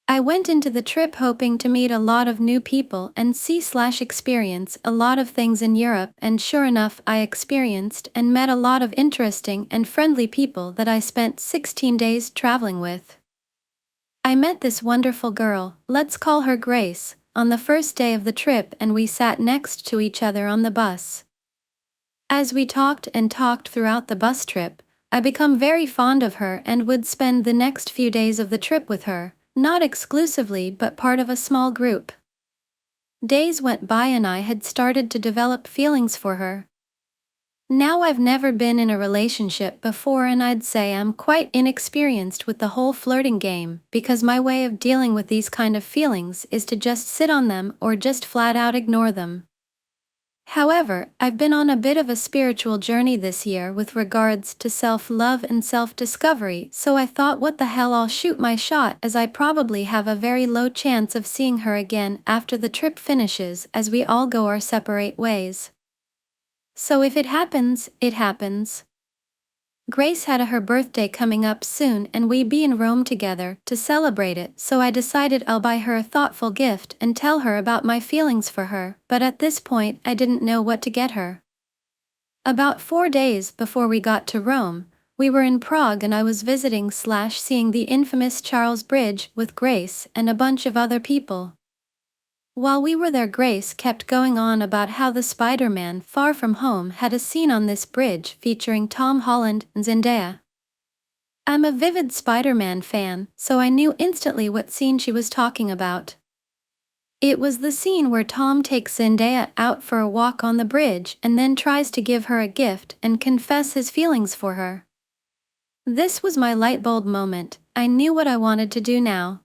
I went into the trip hoping to meet a lot of new people and see/experience a lot of things in Europe, and sure enough I experienced and met a lot of interesting and friendly people that I spent 16 days traveling with. I met this wonderful girl, let's call her Grace, on the first day of the trip, and we sat next to each other on the bus. As we talked and talked throughout the bus trip, I became very fond of her and would spend the next few days of the trip with her, not exclusively but part of a small group. Days went by and I had started to develop feelings for her. Now I've never been in a relationship before, and I'd say I'm quite inexperienced with the whole flirting game, because my way of dealing with these kind of feelings is to just sit on them or just flat out ignore them. However, I've been on a bit of a spiritual journey this year with regards to self-love and self-discovery, so I thought, what the hell, I'll shoot my shot, as I probably have a very low chance of seeing her again after the trip finishes, as we all go our separate ways. So if it happens, it happens. Grace had her birthday coming up soon and we be in Rome together to celebrate it, so I decided I'll buy her a thoughtful gift and tell her about my feelings for her, but at this point I didn't know what to get her. About 4 days before we got to Rome, we were in Prague and I was visiting/seeing the infamous Charles Bridge with Grace and a bunch of other people. While we were there, Grace kept going on about how the Spider-Man Far From Home had a scene on this bridge featuring Tom Holland and Zendaya. I'm a vivid Spider-Man fan, so I knew instantly what scene she was talking about. It was the scene where Tom takes Zendaya out for a walk on the bridge and then tries to give her a gift and confess his feelings for her. This was my light bulb moment. I knew what I wanted to do now.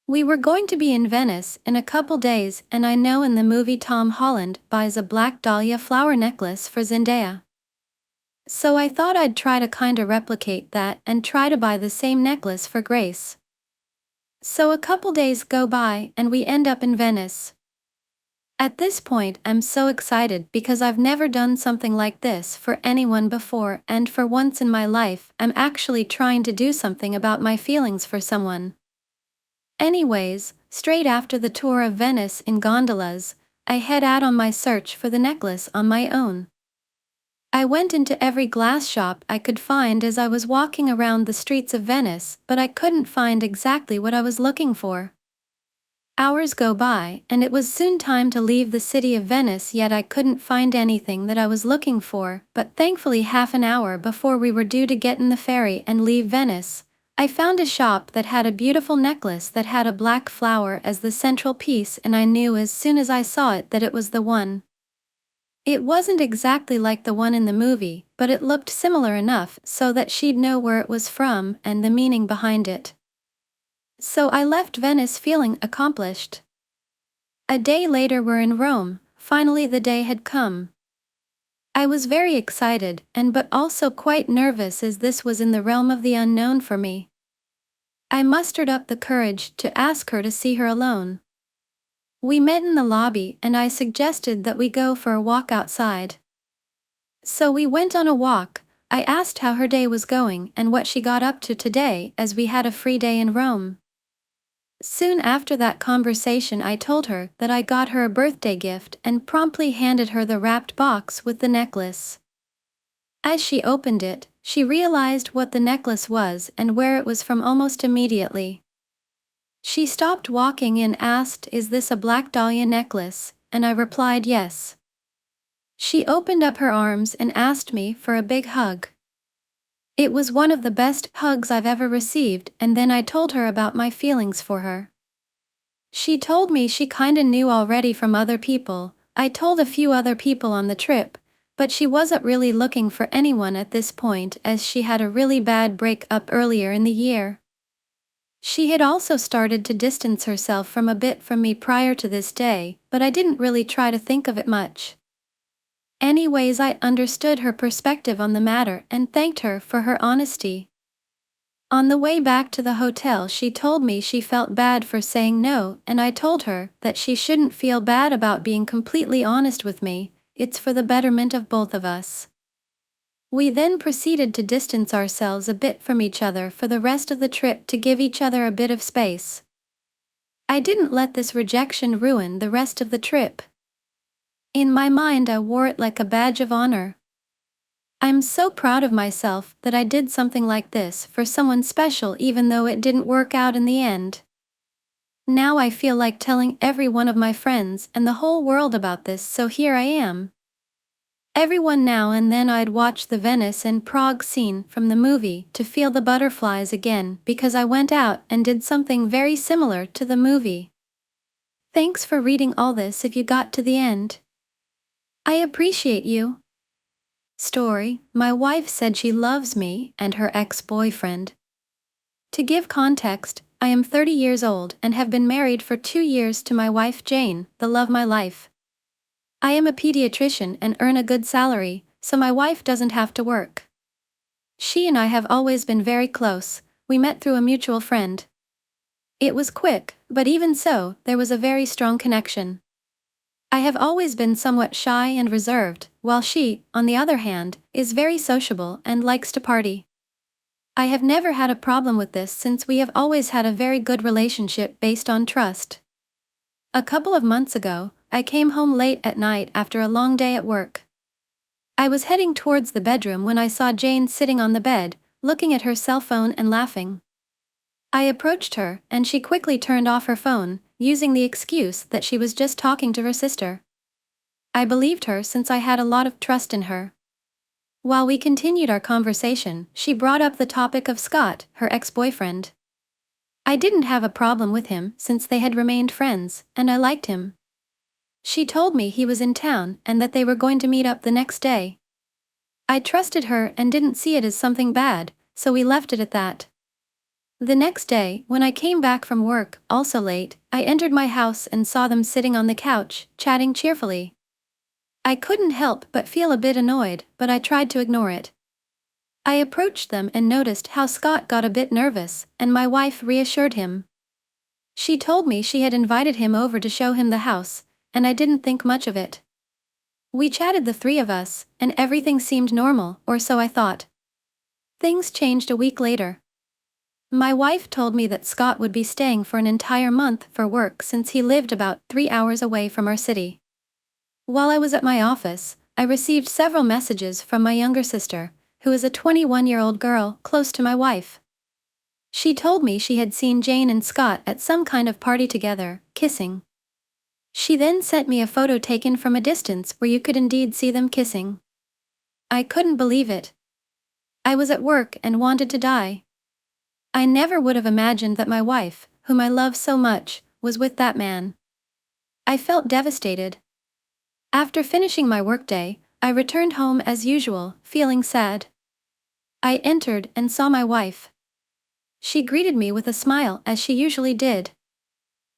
We were going to be in Venice in a couple days, and I know in the movie Tom Holland buys a black dahlia flower necklace for Zendaya. So I thought I'd try to kinda replicate that and try to buy the same necklace for Grace. So a couple days go by and we end up in Venice. At this point I'm so excited because I've never done something like this for anyone before, and for once in my life I'm actually trying to do something about my feelings for someone. Anyways, straight after the tour of Venice in gondolas, I head out on my search for the necklace on my own. I went into every glass shop I could find as I was walking around the streets of Venice, but I couldn't find exactly what I was looking for. Hours go by, and it was soon time to leave the city of Venice, yet I couldn't find anything that I was looking for, but thankfully half an hour before we were due to get in the ferry and leave Venice, I found a shop that had a beautiful necklace that had a black flower as the central piece, and I knew as soon as I saw it that it was the one. It wasn't exactly like the one in the movie, but it looked similar enough so that she'd know where it was from and the meaning behind it. So I left Venice feeling accomplished. A day later we're in Rome. Finally the day had come. I was very excited but also quite nervous, as this was in the realm of the unknown for me. I mustered up the courage to ask her to see her alone. We met in the lobby and I suggested that we go for a walk outside. So we went on a walk. I asked how her day was going and what she got up to today, as we had a free day in Rome. Soon after that conversation I told her that I got her a birthday gift and promptly handed her the wrapped box with the necklace. As she opened it, she realized what the necklace was and where it was from almost immediately. She stopped walking and asked, "Is this a black dahlia necklace?" and I replied yes. She opened up her arms and asked me for a big hug. It was one of the best hugs I've ever received, and then I told her about my feelings for her. She told me she kinda knew already from other people. I told a few other people on the trip, but she wasn't really looking for anyone at this point as she had a really bad breakup earlier in the year. She had also started to distance herself from me prior to this day, but I didn't really try to think of it much. Anyways, I understood her perspective on the matter and thanked her for her honesty. On the way back to the hotel, she told me she felt bad for saying no, and I told her that she shouldn't feel bad about being completely honest with me. It's for the betterment of both of us. We then proceeded to distance ourselves a bit from each other for the rest of the trip to give each other a bit of space. I didn't let this rejection ruin the rest of the trip. In my mind, I wore it like a badge of honor. I'm so proud of myself that I did something like this for someone special even though it didn't work out in the end. Now I feel like telling every one of my friends and the whole world about this, so here I am. Everyone now and then I'd watch the Venice and Prague scene from the movie to feel the butterflies again because I went out and did something very similar to the movie. Thanks for reading all this if you got to the end. I appreciate you. Story: My wife said she loves me and her ex-boyfriend. To give context, I am 30 years old and have been married for 2 years to my wife Jane, the love of my life. I am a pediatrician and earn a good salary, so my wife doesn't have to work. She and I have always been very close. We met through a mutual friend. It was quick, but even so, there was a very strong connection. I have always been somewhat shy and reserved, while she, on the other hand, is very sociable and likes to party. I have never had a problem with this since we have always had a very good relationship based on trust. A couple of months ago, I came home late at night after a long day at work. I was heading towards the bedroom when I saw Jane sitting on the bed, looking at her cell phone and laughing. I approached her, and she quickly turned off her phone, using the excuse that she was just talking to her sister. I believed her since I had a lot of trust in her. While we continued our conversation, she brought up the topic of Scott, her ex-boyfriend. I didn't have a problem with him since they had remained friends, and I liked him. She told me he was in town and that they were going to meet up the next day. I trusted her and didn't see it as something bad, so we left it at that. The next day, when I came back from work, also late, I entered my house and saw them sitting on the couch, chatting cheerfully. I couldn't help but feel a bit annoyed, but I tried to ignore it. I approached them and noticed how Scott got a bit nervous, and my wife reassured him. She told me she had invited him over to show him the house, and I didn't think much of it. We chatted, the three of us, and everything seemed normal, or so I thought. Things changed a week later. My wife told me that Scott would be staying for an entire month for work since he lived about 3 hours away from our city. While I was at my office, I received several messages from my younger sister, who is a 21-year-old girl close to my wife. She told me she had seen Jane and Scott at some kind of party together, kissing. She then sent me a photo taken from a distance where you could indeed see them kissing. I couldn't believe it. I was at work and wanted to die. I never would have imagined that my wife, whom I love so much, was with that man. I felt devastated. After finishing my workday, I returned home as usual, feeling sad. I entered and saw my wife. She greeted me with a smile as she usually did.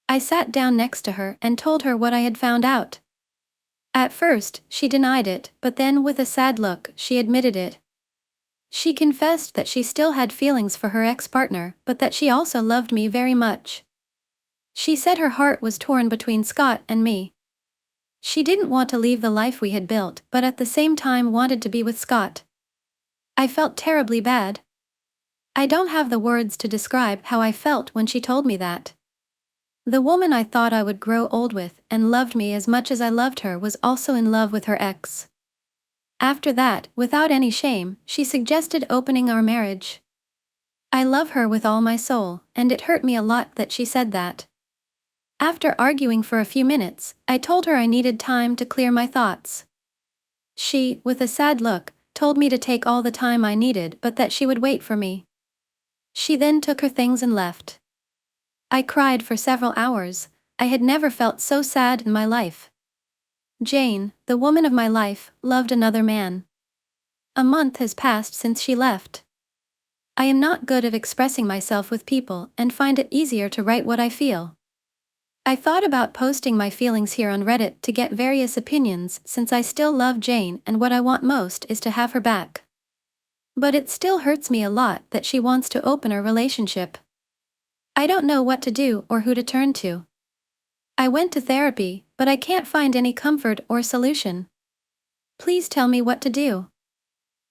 I sat down next to her and told her what I had found out. At first, she denied it, but then with a sad look, she admitted it. She confessed that she still had feelings for her ex-partner, but that she also loved me very much. She said her heart was torn between Scott and me. She didn't want to leave the life we had built, but at the same time wanted to be with Scott. I felt terribly bad. I don't have the words to describe how I felt when she told me that. The woman I thought I would grow old with and loved me as much as I loved her was also in love with her ex. After that, without any shame, she suggested opening our marriage. I love her with all my soul, and it hurt me a lot that she said that. After arguing for a few minutes, I told her I needed time to clear my thoughts. She, with a sad look, told me to take all the time I needed but that she would wait for me. She then took her things and left. I cried for several hours. I had never felt so sad in my life. Jane, the woman of my life, loved another man. A month has passed since she left. I am not good at expressing myself with people and find it easier to write what I feel. I thought about posting my feelings here on Reddit to get various opinions since I still love Jane and what I want most is to have her back. But it still hurts me a lot that she wants to open a relationship. I don't know what to do or who to turn to. I went to therapy, but I can't find any comfort or solution. Please tell me what to do.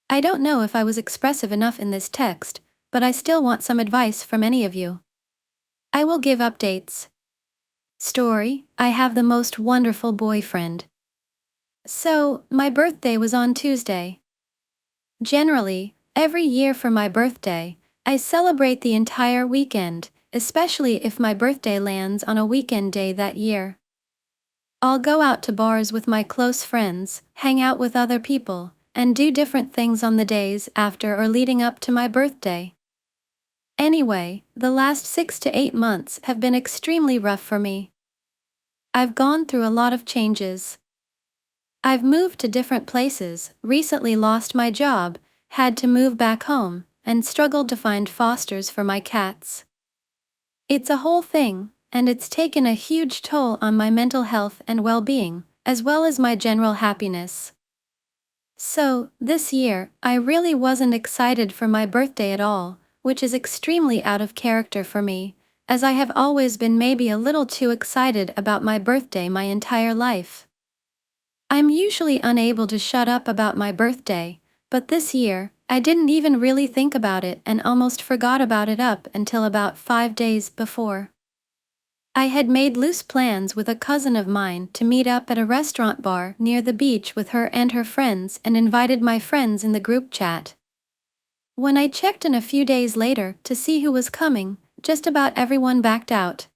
I don't know if I was expressive enough in this text, but I still want some advice from any of you. I will give updates. Story: I have the most wonderful boyfriend. So, my birthday was on Tuesday. Generally, every year for my birthday, I celebrate the entire weekend, especially if my birthday lands on a weekend day that year. I'll go out to bars with my close friends, hang out with other people, and do different things on the days after or leading up to my birthday. Anyway, the last 6 to 8 months have been extremely rough for me. I've gone through a lot of changes. I've moved to different places, recently lost my job, had to move back home, and struggled to find fosters for my cats. It's a whole thing, and it's taken a huge toll on my mental health and well-being, as well as my general happiness. So, this year, I really wasn't excited for my birthday at all, which is extremely out of character for me, as I have always been maybe a little too excited about my birthday my entire life. I'm usually unable to shut up about my birthday, but this year, I didn't even really think about it and almost forgot about it up until about 5 days before. I had made loose plans with a cousin of mine to meet up at a restaurant bar near the beach with her and her friends and invited my friends in the group chat. When I checked in a few days later to see who was coming, just about everyone backed out.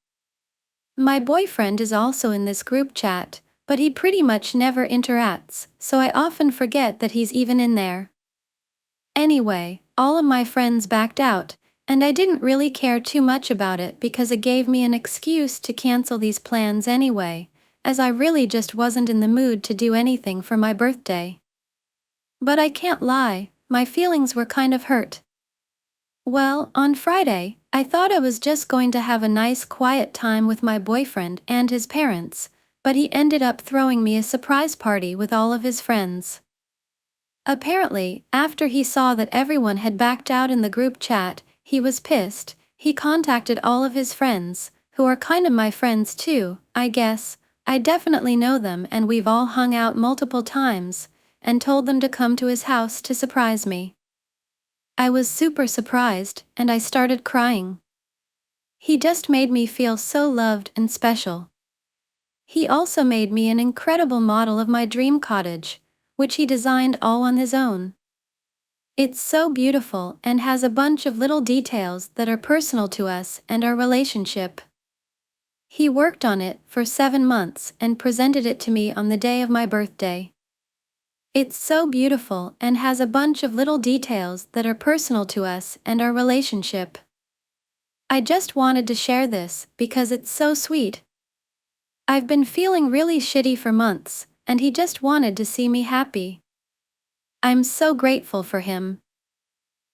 My boyfriend is also in this group chat, but he pretty much never interacts, so I often forget that he's even in there. Anyway, all of my friends backed out, and I didn't really care too much about it because it gave me an excuse to cancel these plans anyway, as I really just wasn't in the mood to do anything for my birthday. But I can't lie, my feelings were kind of hurt. Well, on Friday, I thought I was just going to have a nice quiet time with my boyfriend and his parents, but he ended up throwing me a surprise party with all of his friends. Apparently, after he saw that everyone had backed out in the group chat, he was pissed. He contacted all of his friends, who are kind of my friends too, I guess. I definitely know them and we've all hung out multiple times, and told them to come to his house to surprise me. I was super surprised, and I started crying. He just made me feel so loved and special. He also made me an incredible model of my dream cottage, which he designed all on his own. It's so beautiful and has a bunch of little details that are personal to us and our relationship. He worked on it for 7 months and presented it to me on the day of my birthday. It's so beautiful and has a bunch of little details that are personal to us and our relationship. I just wanted to share this because it's so sweet. I've been feeling really shitty for months, and he just wanted to see me happy. I'm so grateful for him.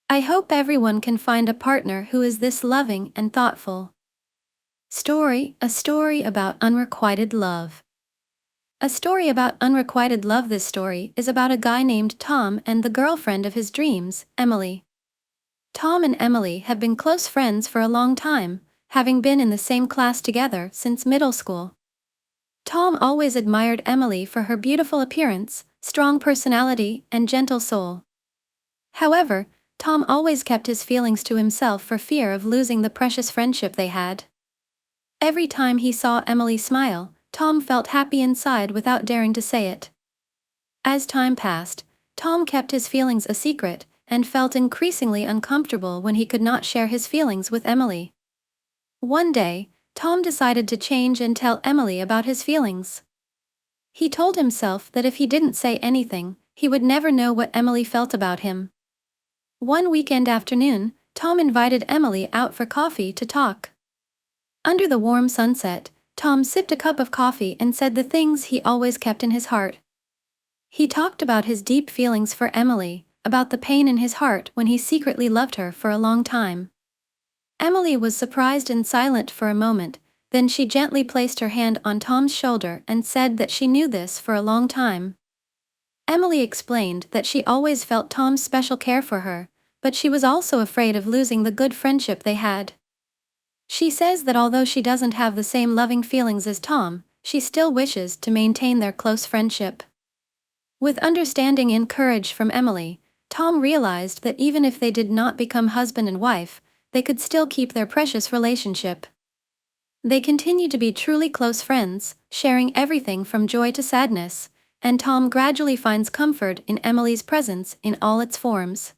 I hope everyone can find a partner who is this loving and thoughtful. Story: a story about unrequited love. A story about unrequited love. This story is about a guy named Tom and the girlfriend of his dreams, Emily. Tom and Emily have been close friends for a long time, having been in the same class together since middle school. Tom always admired Emily for her beautiful appearance, strong personality, and gentle soul. However, Tom always kept his feelings to himself for fear of losing the precious friendship they had. Every time he saw Emily smile, Tom felt happy inside without daring to say it. As time passed, Tom kept his feelings a secret and felt increasingly uncomfortable when he could not share his feelings with Emily. One day, Tom decided to change and tell Emily about his feelings. He told himself that if he didn't say anything, he would never know what Emily felt about him. One weekend afternoon, Tom invited Emily out for coffee to talk. Under the warm sunset, Tom sipped a cup of coffee and said the things he always kept in his heart. He talked about his deep feelings for Emily, about the pain in his heart when he secretly loved her for a long time. Emily was surprised and silent for a moment, then she gently placed her hand on Tom's shoulder and said that she knew this for a long time. Emily explained that she always felt Tom's special care for her, but she was also afraid of losing the good friendship they had. She says that although she doesn't have the same loving feelings as Tom, she still wishes to maintain their close friendship. With understanding and courage from Emily, Tom realized that even if they did not become husband and wife, they could still keep their precious relationship. They continue to be truly close friends, sharing everything from joy to sadness, and Tom gradually finds comfort in Emily's presence in all its forms.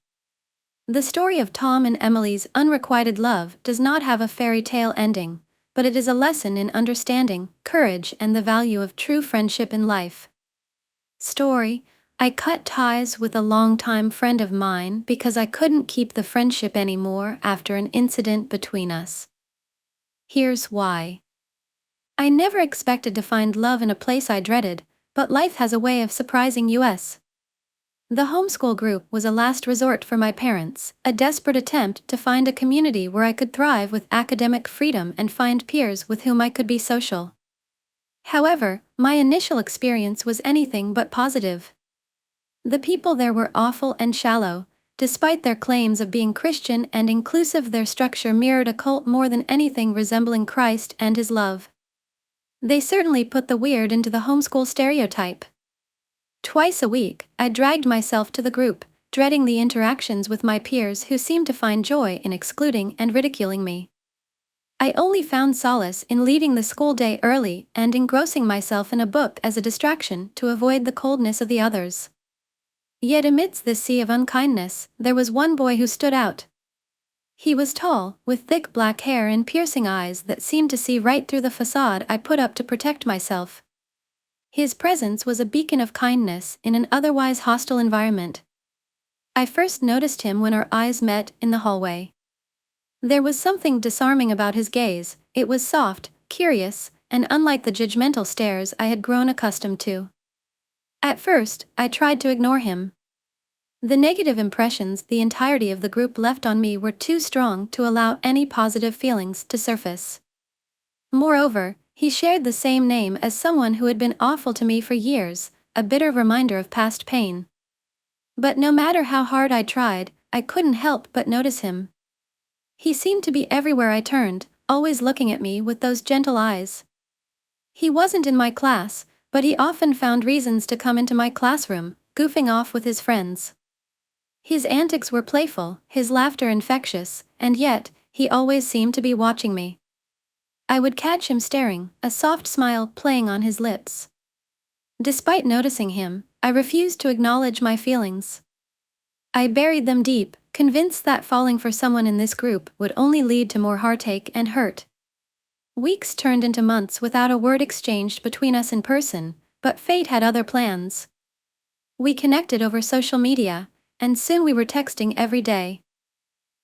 The story of Tom and Emily's unrequited love does not have a fairy tale ending, but it is a lesson in understanding, courage, and the value of true friendship in life. Story: I cut ties with a longtime friend of mine because I couldn't keep the friendship anymore after an incident between us. Here's why. I never expected to find love in a place I dreaded, but life has a way of surprising us. The homeschool group was a last resort for my parents, a desperate attempt to find a community where I could thrive with academic freedom and find peers with whom I could be social. However, my initial experience was anything but positive. The people there were awful and shallow. Despite their claims of being Christian and inclusive, their structure mirrored a cult more than anything resembling Christ and His love. They certainly put the weird into the homeschool stereotype. Twice a week, I dragged myself to the group, dreading the interactions with my peers who seemed to find joy in excluding and ridiculing me. I only found solace in leaving the school day early and engrossing myself in a book as a distraction to avoid the coldness of the others. Yet amidst this sea of unkindness, there was one boy who stood out. He was tall, with thick black hair and piercing eyes that seemed to see right through the facade I put up to protect myself. His presence was a beacon of kindness in an otherwise hostile environment. I first noticed him when our eyes met in the hallway. There was something disarming about his gaze. It was soft, curious, and unlike the judgmental stares I had grown accustomed to. At first, I tried to ignore him. The negative impressions the entirety of the group left on me were too strong to allow any positive feelings to surface. Moreover, he shared the same name as someone who had been awful to me for years, a bitter reminder of past pain. But no matter how hard I tried, I couldn't help but notice him. He seemed to be everywhere I turned, always looking at me with those gentle eyes. He wasn't in my class, but he often found reasons to come into my classroom, goofing off with his friends. His antics were playful, his laughter infectious, and yet, he always seemed to be watching me. I would catch him staring, a soft smile playing on his lips. Despite noticing him, I refused to acknowledge my feelings. I buried them deep, convinced that falling for someone in this group would only lead to more heartache and hurt. Weeks turned into months without a word exchanged between us in person, but fate had other plans. We connected over social media, and soon we were texting every day.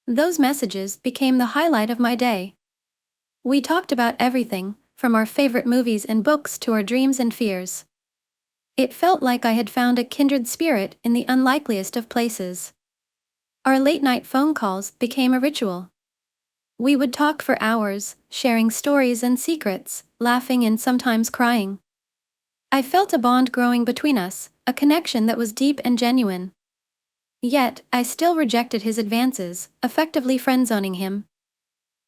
Those messages became the highlight of my day. We talked about everything, from our favorite movies and books to our dreams and fears. It felt like I had found a kindred spirit in the unlikeliest of places. Our late-night phone calls became a ritual. We would talk for hours, sharing stories and secrets, laughing and sometimes crying. I felt a bond growing between us, a connection that was deep and genuine. Yet, I still rejected his advances, effectively friend-zoning him.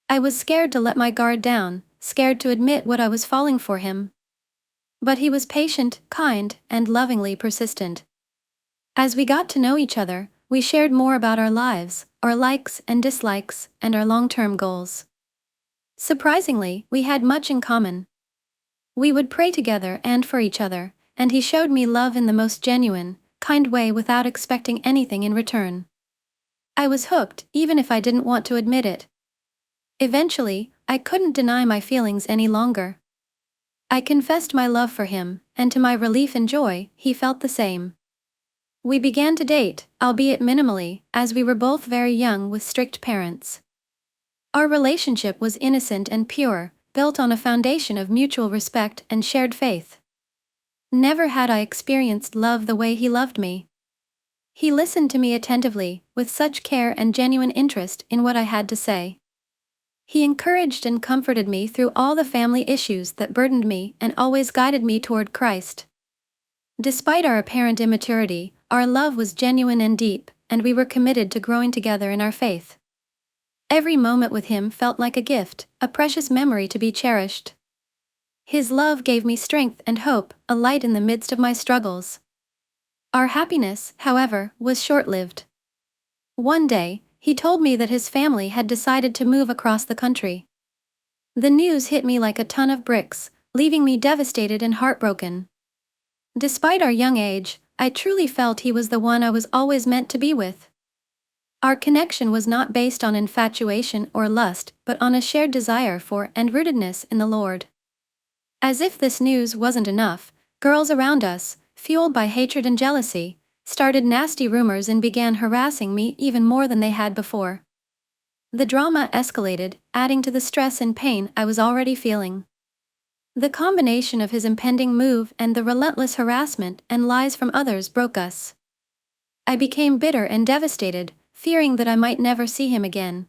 I was scared to let my guard down, scared to admit what I was falling for him. But he was patient, kind, and lovingly persistent. As we got to know each other, we shared more about our lives, our likes and dislikes, and our long-term goals. Surprisingly, we had much in common. We would pray together and for each other, and he showed me love in the most genuine, kind way without expecting anything in return. I was hooked, even if I didn't want to admit it. Eventually, I couldn't deny my feelings any longer. I confessed my love for him, and to my relief and joy, he felt the same. We began to date, albeit minimally, as we were both very young with strict parents. Our relationship was innocent and pure, built on a foundation of mutual respect and shared faith. Never had I experienced love the way he loved me. He listened to me attentively, with such care and genuine interest in what I had to say. He encouraged and comforted me through all the family issues that burdened me and always guided me toward Christ. Despite our apparent immaturity, our love was genuine and deep, and we were committed to growing together in our faith. Every moment with him felt like a gift, a precious memory to be cherished. His love gave me strength and hope, a light in the midst of my struggles. Our happiness, however, was short-lived. One day, he told me that his family had decided to move across the country. The news hit me like a ton of bricks, leaving me devastated and heartbroken. Despite our young age, I truly felt he was the one I was always meant to be with. Our connection was not based on infatuation or lust, but on a shared desire for and rootedness in the Lord. As if this news wasn't enough, girls around us, fueled by hatred and jealousy, started nasty rumors and began harassing me even more than they had before. The drama escalated, adding to the stress and pain I was already feeling. The combination of his impending move and the relentless harassment and lies from others broke us. I became bitter and devastated, fearing that I might never see him again.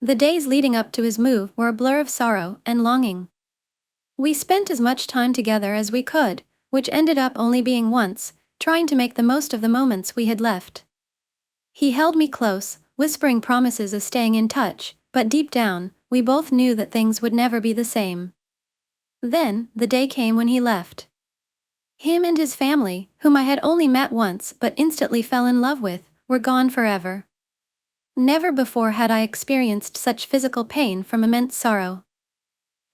The days leading up to his move were a blur of sorrow and longing. We spent as much time together as we could, which ended up only being once, trying to make the most of the moments we had left. He held me close, whispering promises of staying in touch, but deep down, we both knew that things would never be the same. Then, the day came when he left. Him and his family, whom I had only met once but instantly fell in love with, were gone forever. Never before had I experienced such physical pain from immense sorrow.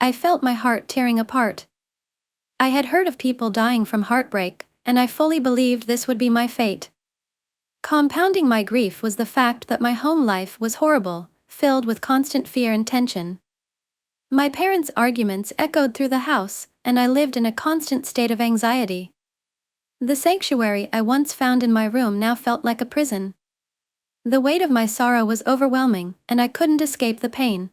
I felt my heart tearing apart. I had heard of people dying from heartbreak, and I fully believed this would be my fate. Compounding my grief was the fact that my home life was horrible, filled with constant fear and tension. My parents' arguments echoed through the house, and I lived in a constant state of anxiety. The sanctuary I once found in my room now felt like a prison. The weight of my sorrow was overwhelming, and I couldn't escape the pain.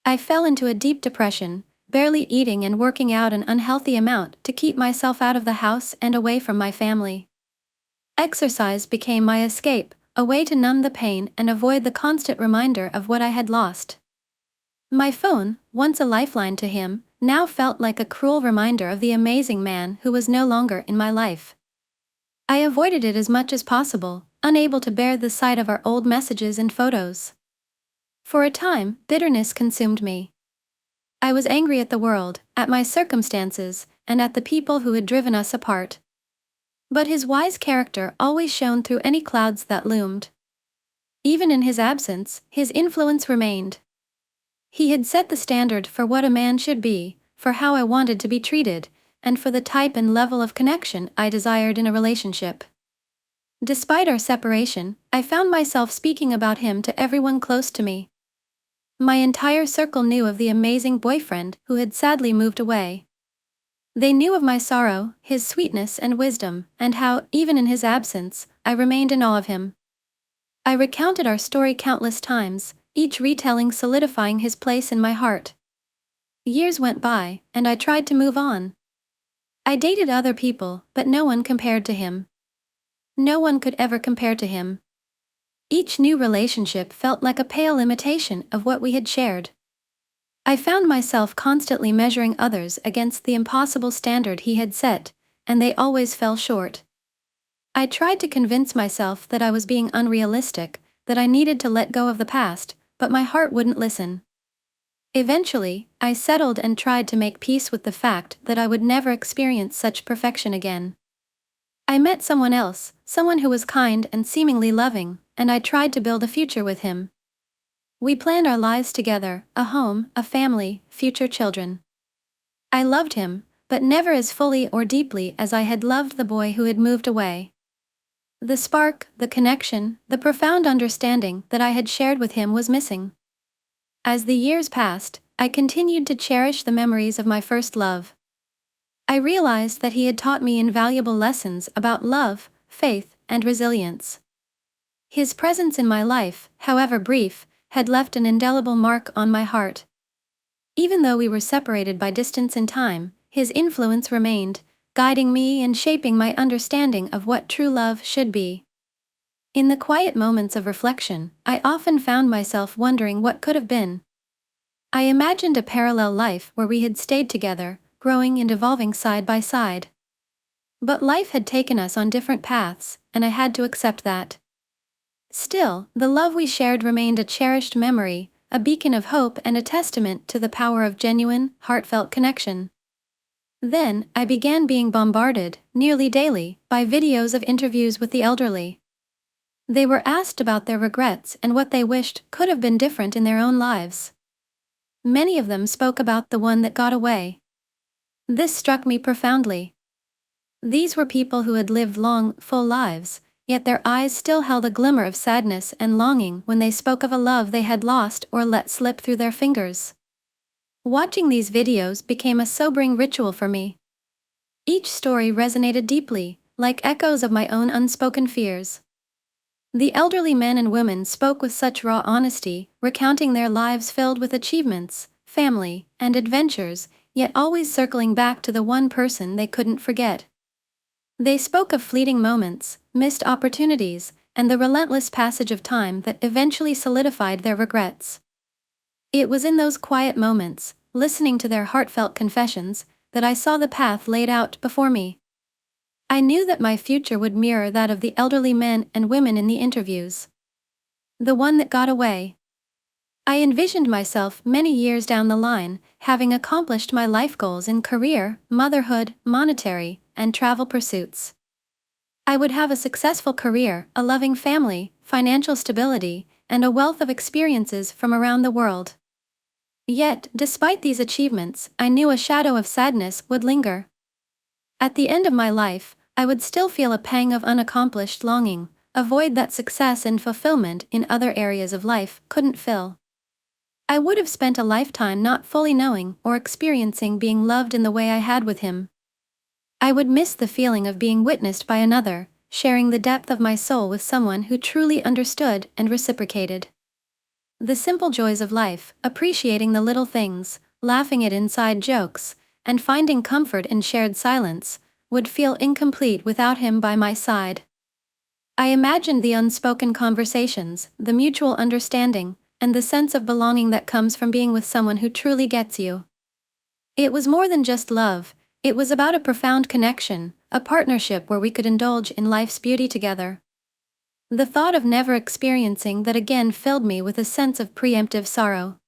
I fell into a deep depression, barely eating and working out an unhealthy amount to keep myself out of the house and away from my family. Exercise became my escape, a way to numb the pain and avoid the constant reminder of what I had lost. My phone, once a lifeline to him, now felt like a cruel reminder of the amazing man who was no longer in my life. I avoided it as much as possible, unable to bear the sight of our old messages and photos. For a time, bitterness consumed me. I was angry at the world, at my circumstances, and at the people who had driven us apart. But his wise character always shone through any clouds that loomed. Even in his absence, his influence remained. He had set the standard for what a man should be, for how I wanted to be treated, and for the type and level of connection I desired in a relationship. Despite our separation, I found myself speaking about him to everyone close to me. My entire circle knew of the amazing boyfriend who had sadly moved away. They knew of my sorrow, his sweetness and wisdom, and how, even in his absence, I remained in awe of him. I recounted our story countless times, each retelling solidifying his place in my heart. Years went by, and I tried to move on. I dated other people, but no one compared to him. No one could ever compare to him. Each new relationship felt like a pale imitation of what we had shared. I found myself constantly measuring others against the impossible standard he had set, and they always fell short. I tried to convince myself that I was being unrealistic, that I needed to let go of the past, but my heart wouldn't listen. Eventually, I settled and tried to make peace with the fact that I would never experience such perfection again. I met someone else, someone who was kind and seemingly loving, and I tried to build a future with him. We planned our lives together, a home, a family, future children. I loved him, but never as fully or deeply as I had loved the boy who had moved away. The spark, the connection, the profound understanding that I had shared with him was missing. As the years passed, I continued to cherish the memories of my first love. I realized that he had taught me invaluable lessons about love, faith, and resilience. His presence in my life, however brief, had left an indelible mark on my heart. Even though we were separated by distance and time, his influence remained, guiding me and shaping my understanding of what true love should be. In the quiet moments of reflection, I often found myself wondering what could have been. I imagined a parallel life where we had stayed together, growing and evolving side by side. But life had taken us on different paths, and I had to accept that. Still, the love we shared remained a cherished memory, a beacon of hope and a testament to the power of genuine, heartfelt connection. Then, I began being bombarded, nearly daily, by videos of interviews with the elderly. They were asked about their regrets and what they wished could have been different in their own lives. Many of them spoke about the one that got away. This struck me profoundly. These were people who had lived long, full lives, yet their eyes still held a glimmer of sadness and longing when they spoke of a love they had lost or let slip through their fingers. Watching these videos became a sobering ritual for me. Each story resonated deeply, like echoes of my own unspoken fears. The elderly men and women spoke with such raw honesty, recounting their lives filled with achievements, family, and adventures, yet always circling back to the one person they couldn't forget. They spoke of fleeting moments, missed opportunities, and the relentless passage of time that eventually solidified their regrets. It was in those quiet moments, listening to their heartfelt confessions, that I saw the path laid out before me. I knew that my future would mirror that of the elderly men and women in the interviews. The one that got away. I envisioned myself many years down the line, having accomplished my life goals in career, motherhood, monetary, and travel pursuits. I would have a successful career, a loving family, financial stability, and a wealth of experiences from around the world. Yet, despite these achievements, I knew a shadow of sadness would linger. At the end of my life, I would still feel a pang of unaccomplished longing, a void that success and fulfillment in other areas of life couldn't fill. I would have spent a lifetime not fully knowing or experiencing being loved in the way I had with him. I would miss the feeling of being witnessed by another, sharing the depth of my soul with someone who truly understood and reciprocated. The simple joys of life, appreciating the little things, laughing at inside jokes, and finding comfort in shared silence, would feel incomplete without him by my side. I imagined the unspoken conversations, the mutual understanding, and the sense of belonging that comes from being with someone who truly gets you. It was more than just love, it was about a profound connection, a partnership where we could indulge in life's beauty together. The thought of never experiencing that again filled me with a sense of preemptive sorrow.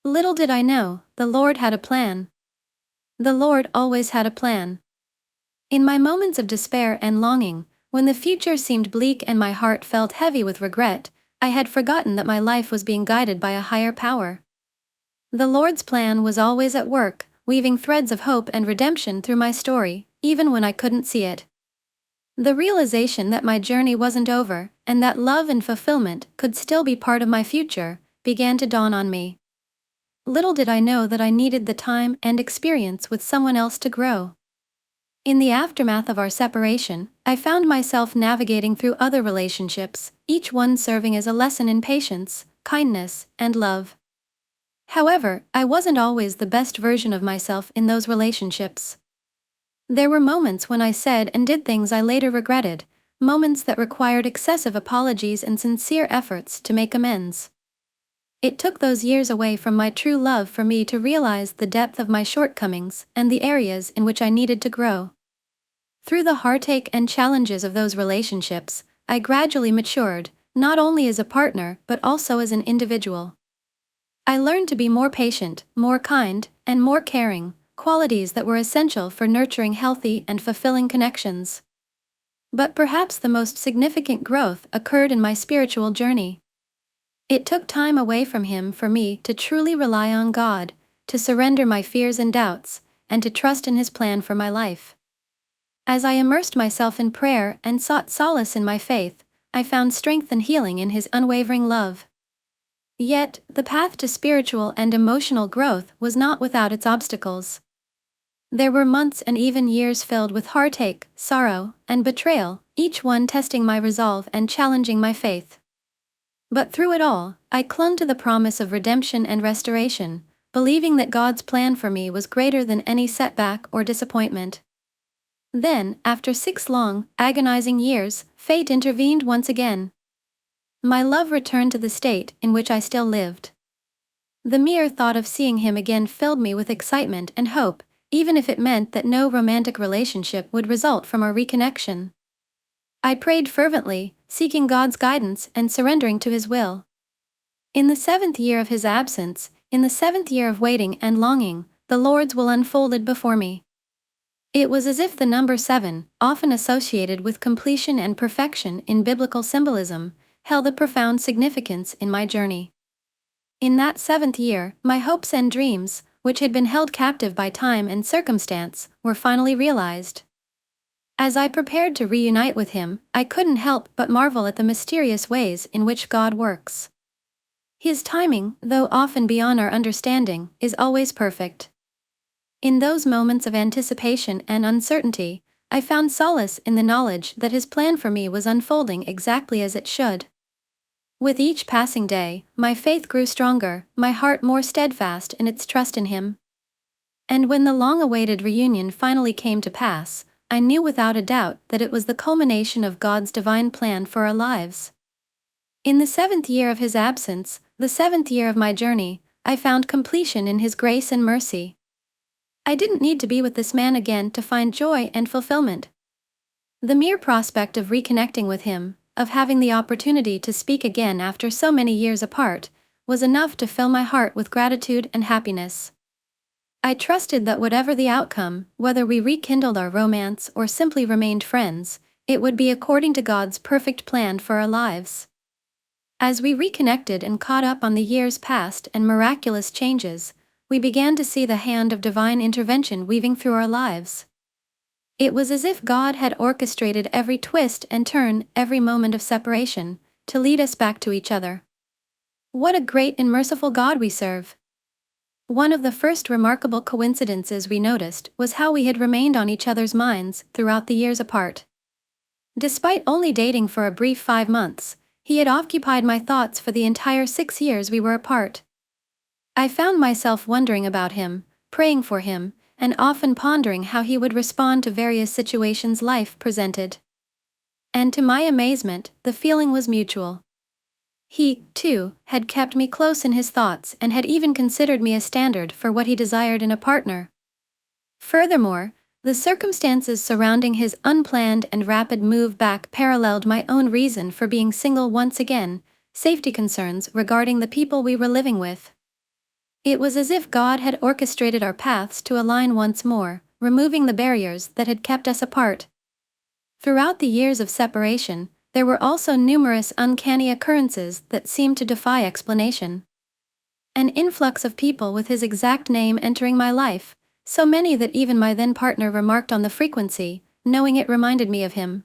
Little did I know, the Lord had a plan. The Lord always had a plan. In my moments of despair and longing, when the future seemed bleak and my heart felt heavy with regret, I had forgotten that my life was being guided by a higher power. The Lord's plan was always at work, weaving threads of hope and redemption through my story, even when I couldn't see it. The realization that my journey wasn't over, and that love and fulfillment could still be part of my future, began to dawn on me. Little did I know that I needed the time and experience with someone else to grow. In the aftermath of our separation, I found myself navigating through other relationships, each one serving as a lesson in patience, kindness, and love. However, I wasn't always the best version of myself in those relationships. There were moments when I said and did things I later regretted, moments that required excessive apologies and sincere efforts to make amends. It took those years away from my true love for me to realize the depth of my shortcomings and the areas in which I needed to grow. Through the heartache and challenges of those relationships, I gradually matured, not only as a partner but also as an individual. I learned to be more patient, more kind, and more caring, qualities that were essential for nurturing healthy and fulfilling connections. But perhaps the most significant growth occurred in my spiritual journey. It took time away from him for me to truly rely on God, to surrender my fears and doubts, and to trust in his plan for my life. As I immersed myself in prayer and sought solace in my faith, I found strength and healing in his unwavering love. Yet, the path to spiritual and emotional growth was not without its obstacles. There were months and even years filled with heartache, sorrow, and betrayal, each one testing my resolve and challenging my faith. But through it all, I clung to the promise of redemption and restoration, believing that God's plan for me was greater than any setback or disappointment. Then, after 6 long, agonizing years, fate intervened once again. My love returned to the state in which I still lived. The mere thought of seeing him again filled me with excitement and hope, even if it meant that no romantic relationship would result from our reconnection. I prayed fervently, seeking God's guidance and surrendering to His will. In the 7th year of His absence, in the 7th year of waiting and longing, the Lord's will unfolded before me. It was as if the number 7, often associated with completion and perfection in biblical symbolism, held a profound significance in my journey. In that 7th year, my hopes and dreams, which had been held captive by time and circumstance, were finally realized. As I prepared to reunite with him, I couldn't help but marvel at the mysterious ways in which God works. His timing, though often beyond our understanding, is always perfect. In those moments of anticipation and uncertainty, I found solace in the knowledge that His plan for me was unfolding exactly as it should. With each passing day, my faith grew stronger, my heart more steadfast in its trust in Him. And when the long-awaited reunion finally came to pass, I knew without a doubt that it was the culmination of God's divine plan for our lives. In the 7th year of His absence, the 7th year of my journey, I found completion in His grace and mercy. I didn't need to be with this man again to find joy and fulfillment. The mere prospect of reconnecting with him, of having the opportunity to speak again after so many years apart, was enough to fill my heart with gratitude and happiness. I trusted that whatever the outcome, whether we rekindled our romance or simply remained friends, it would be according to God's perfect plan for our lives. As we reconnected and caught up on the years past and miraculous changes, we began to see the hand of divine intervention weaving through our lives. It was as if God had orchestrated every twist and turn, every moment of separation, to lead us back to each other. What a great and merciful God we serve! One of the first remarkable coincidences we noticed was how we had remained on each other's minds throughout the years apart. Despite only dating for a brief 5 months, he had occupied my thoughts for the entire 6 years we were apart. I found myself wondering about him, praying for him, and often pondering how he would respond to various situations life presented. And to my amazement, the feeling was mutual. He, too, had kept me close in his thoughts and had even considered me a standard for what he desired in a partner. Furthermore, the circumstances surrounding his unplanned and rapid move back paralleled my own reason for being single once again, safety concerns regarding the people we were living with. It was as if God had orchestrated our paths to align once more, removing the barriers that had kept us apart. Throughout the years of separation, there were also numerous uncanny occurrences that seemed to defy explanation. An influx of people with his exact name entering my life, so many that even my then-partner remarked on the frequency, knowing it reminded me of him.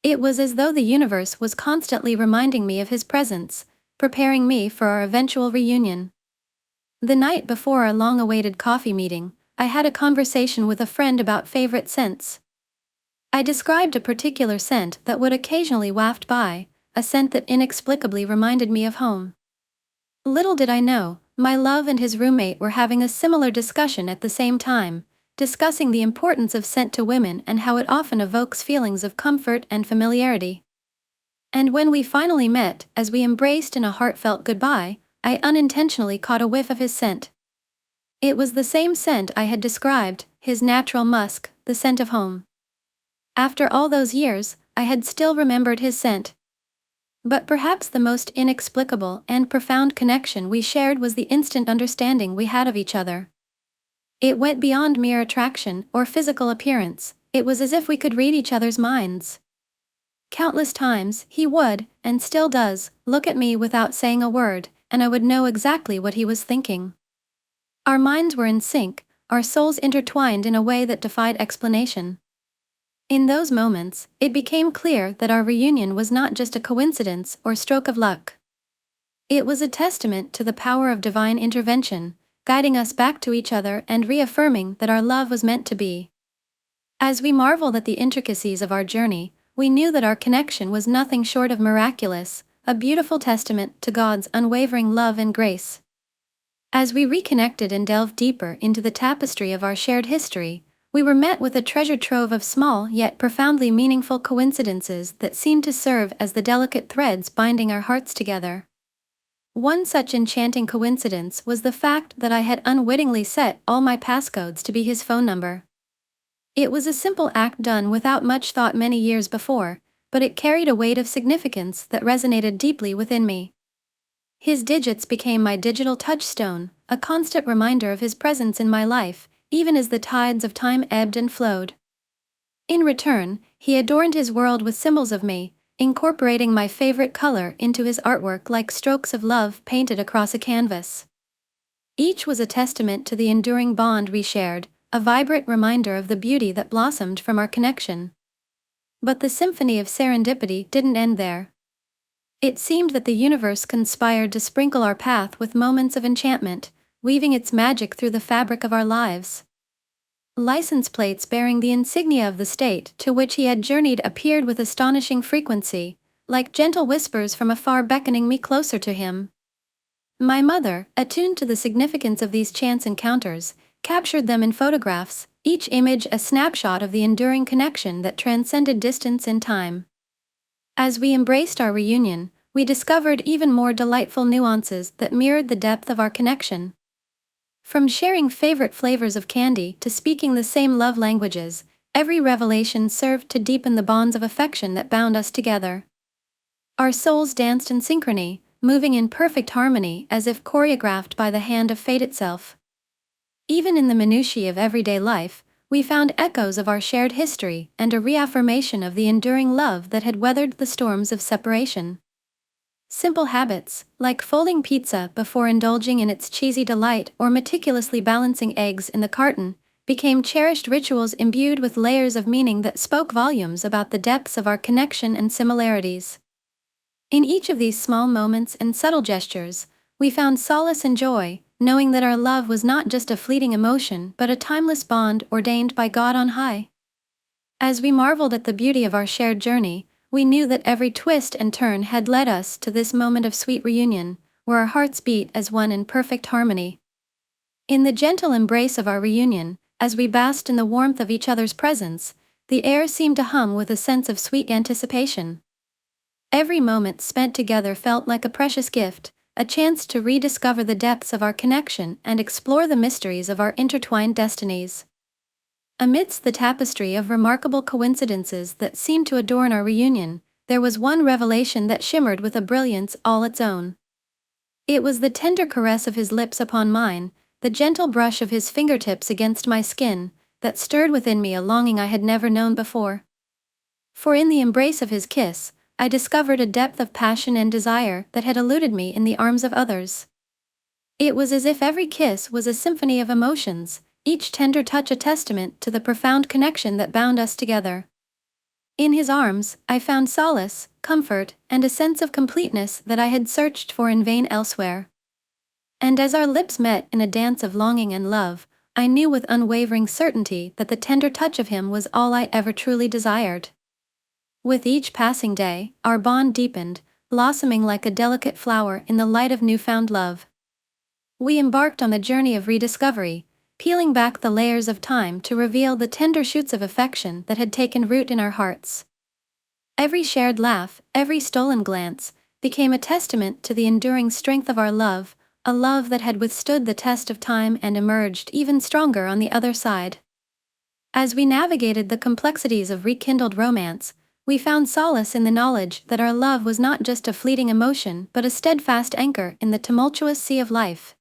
It was as though the universe was constantly reminding me of his presence, preparing me for our eventual reunion. The night before our long-awaited coffee meeting, I had a conversation with a friend about favorite scents. I described a particular scent that would occasionally waft by, a scent that inexplicably reminded me of home. Little did I know, my love and his roommate were having a similar discussion at the same time, discussing the importance of scent to women and how it often evokes feelings of comfort and familiarity. And when we finally met, as we embraced in a heartfelt goodbye, I unintentionally caught a whiff of his scent. It was the same scent I had described, his natural musk, the scent of home. After all those years, I had still remembered his scent. But perhaps the most inexplicable and profound connection we shared was the instant understanding we had of each other. It went beyond mere attraction or physical appearance, it was as if we could read each other's minds. Countless times, he would, and still does, look at me without saying a word, and I would know exactly what he was thinking. Our minds were in sync, our souls intertwined in a way that defied explanation. In those moments, it became clear that our reunion was not just a coincidence or stroke of luck. It was a testament to the power of divine intervention, guiding us back to each other and reaffirming that our love was meant to be. As we marveled at the intricacies of our journey, we knew that our connection was nothing short of miraculous, a beautiful testament to God's unwavering love and grace. As we reconnected and delved deeper into the tapestry of our shared history, we were met with a treasure trove of small yet profoundly meaningful coincidences that seemed to serve as the delicate threads binding our hearts together. One such enchanting coincidence was the fact that I had unwittingly set all my passcodes to be his phone number. It was a simple act done without much thought many years before, but it carried a weight of significance that resonated deeply within me. His digits became my digital touchstone, a constant reminder of his presence in my life, even as the tides of time ebbed and flowed. In return, he adorned his world with symbols of me, incorporating my favorite color into his artwork like strokes of love painted across a canvas. Each was a testament to the enduring bond we shared, a vibrant reminder of the beauty that blossomed from our connection. But the symphony of serendipity didn't end there. It seemed that the universe conspired to sprinkle our path with moments of enchantment, weaving its magic through the fabric of our lives. License plates bearing the insignia of the state to which he had journeyed appeared with astonishing frequency, like gentle whispers from afar beckoning me closer to him. My mother, attuned to the significance of these chance encounters, captured them in photographs, each image a snapshot of the enduring connection that transcended distance and time. As we embraced our reunion, we discovered even more delightful nuances that mirrored the depth of our connection. From sharing favorite flavors of candy to speaking the same love languages, every revelation served to deepen the bonds of affection that bound us together. Our souls danced in synchrony, moving in perfect harmony as if choreographed by the hand of fate itself. Even in the minutiae of everyday life, we found echoes of our shared history and a reaffirmation of the enduring love that had weathered the storms of separation. Simple habits, like folding pizza before indulging in its cheesy delight or meticulously balancing eggs in the carton, became cherished rituals imbued with layers of meaning that spoke volumes about the depths of our connection and similarities. In each of these small moments and subtle gestures, we found solace and joy, knowing that our love was not just a fleeting emotion but a timeless bond ordained by God on high. As we marveled at the beauty of our shared journey, we knew that every twist and turn had led us to this moment of sweet reunion, where our hearts beat as one in perfect harmony. In the gentle embrace of our reunion, as we basked in the warmth of each other's presence, the air seemed to hum with a sense of sweet anticipation. Every moment spent together felt like a precious gift, a chance to rediscover the depths of our connection and explore the mysteries of our intertwined destinies. Amidst the tapestry of remarkable coincidences that seemed to adorn our reunion, there was one revelation that shimmered with a brilliance all its own. It was the tender caress of his lips upon mine, the gentle brush of his fingertips against my skin, that stirred within me a longing I had never known before. For in the embrace of his kiss, I discovered a depth of passion and desire that had eluded me in the arms of others. It was as if every kiss was a symphony of emotions, each tender touch a testament to the profound connection that bound us together. In his arms, I found solace, comfort, and a sense of completeness that I had searched for in vain elsewhere. And as our lips met in a dance of longing and love, I knew with unwavering certainty that the tender touch of him was all I ever truly desired. With each passing day, our bond deepened, blossoming like a delicate flower in the light of newfound love. We embarked on the journey of rediscovery, peeling back the layers of time to reveal the tender shoots of affection that had taken root in our hearts. Every shared laugh, every stolen glance, became a testament to the enduring strength of our love, a love that had withstood the test of time and emerged even stronger on the other side. As we navigated the complexities of rekindled romance, we found solace in the knowledge that our love was not just a fleeting emotion but a steadfast anchor in the tumultuous sea of life.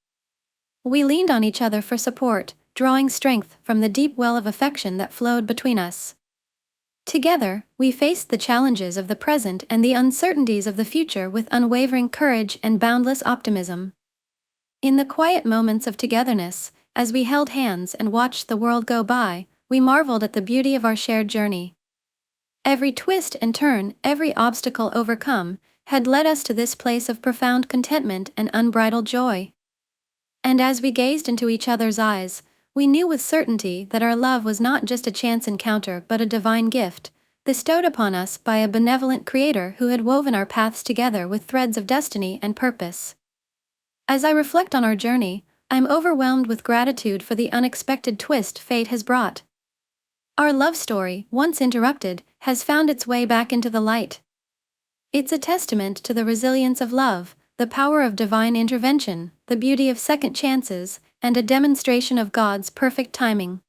We leaned on each other for support, drawing strength from the deep well of affection that flowed between us. Together, we faced the challenges of the present and the uncertainties of the future with unwavering courage and boundless optimism. In the quiet moments of togetherness, as we held hands and watched the world go by, we marveled at the beauty of our shared journey. Every twist and turn, every obstacle overcome, had led us to this place of profound contentment and unbridled joy. And as we gazed into each other's eyes, we knew with certainty that our love was not just a chance encounter but a divine gift, bestowed upon us by a benevolent Creator who had woven our paths together with threads of destiny and purpose. As I reflect on our journey, I'm overwhelmed with gratitude for the unexpected twist fate has brought. Our love story, once interrupted, has found its way back into the light. It's a testament to the resilience of love, the power of divine intervention, the beauty of second chances, and a demonstration of God's perfect timing.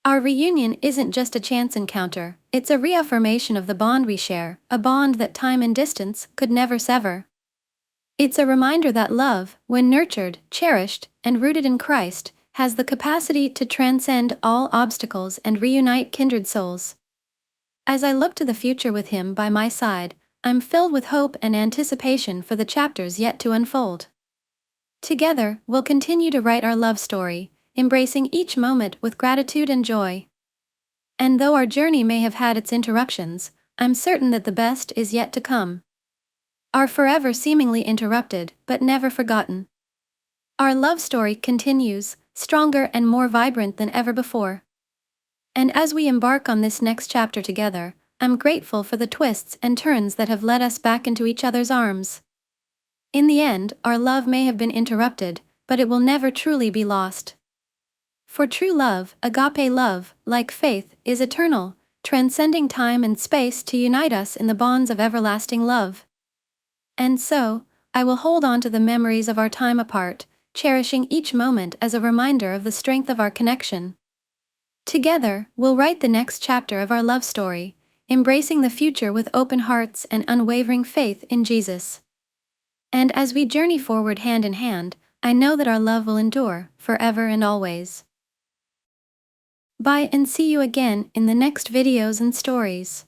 Our reunion isn't just a chance encounter, it's a reaffirmation of the bond we share, a bond that time and distance could never sever. It's a reminder that love, when nurtured, cherished, and rooted in Christ, has the capacity to transcend all obstacles and reunite kindred souls. As I look to the future with Him by my side, I'm filled with hope and anticipation for the chapters yet to unfold. Together, we'll continue to write our love story, embracing each moment with gratitude and joy. And though our journey may have had its interruptions, I'm certain that the best is yet to come. Our forever seemingly interrupted, but never forgotten. Our love story continues, stronger and more vibrant than ever before. And as we embark on this next chapter together, I'm grateful for the twists and turns that have led us back into each other's arms. In the end, our love may have been interrupted, but it will never truly be lost. For true love, agape love, like faith, is eternal, transcending time and space to unite us in the bonds of everlasting love. And so, I will hold on to the memories of our time apart, cherishing each moment as a reminder of the strength of our connection. Together, we'll write the next chapter of our love story, embracing the future with open hearts and unwavering faith in Jesus. And as we journey forward hand in hand, I know that our love will endure, forever and always. Bye and see you again in the next videos and stories.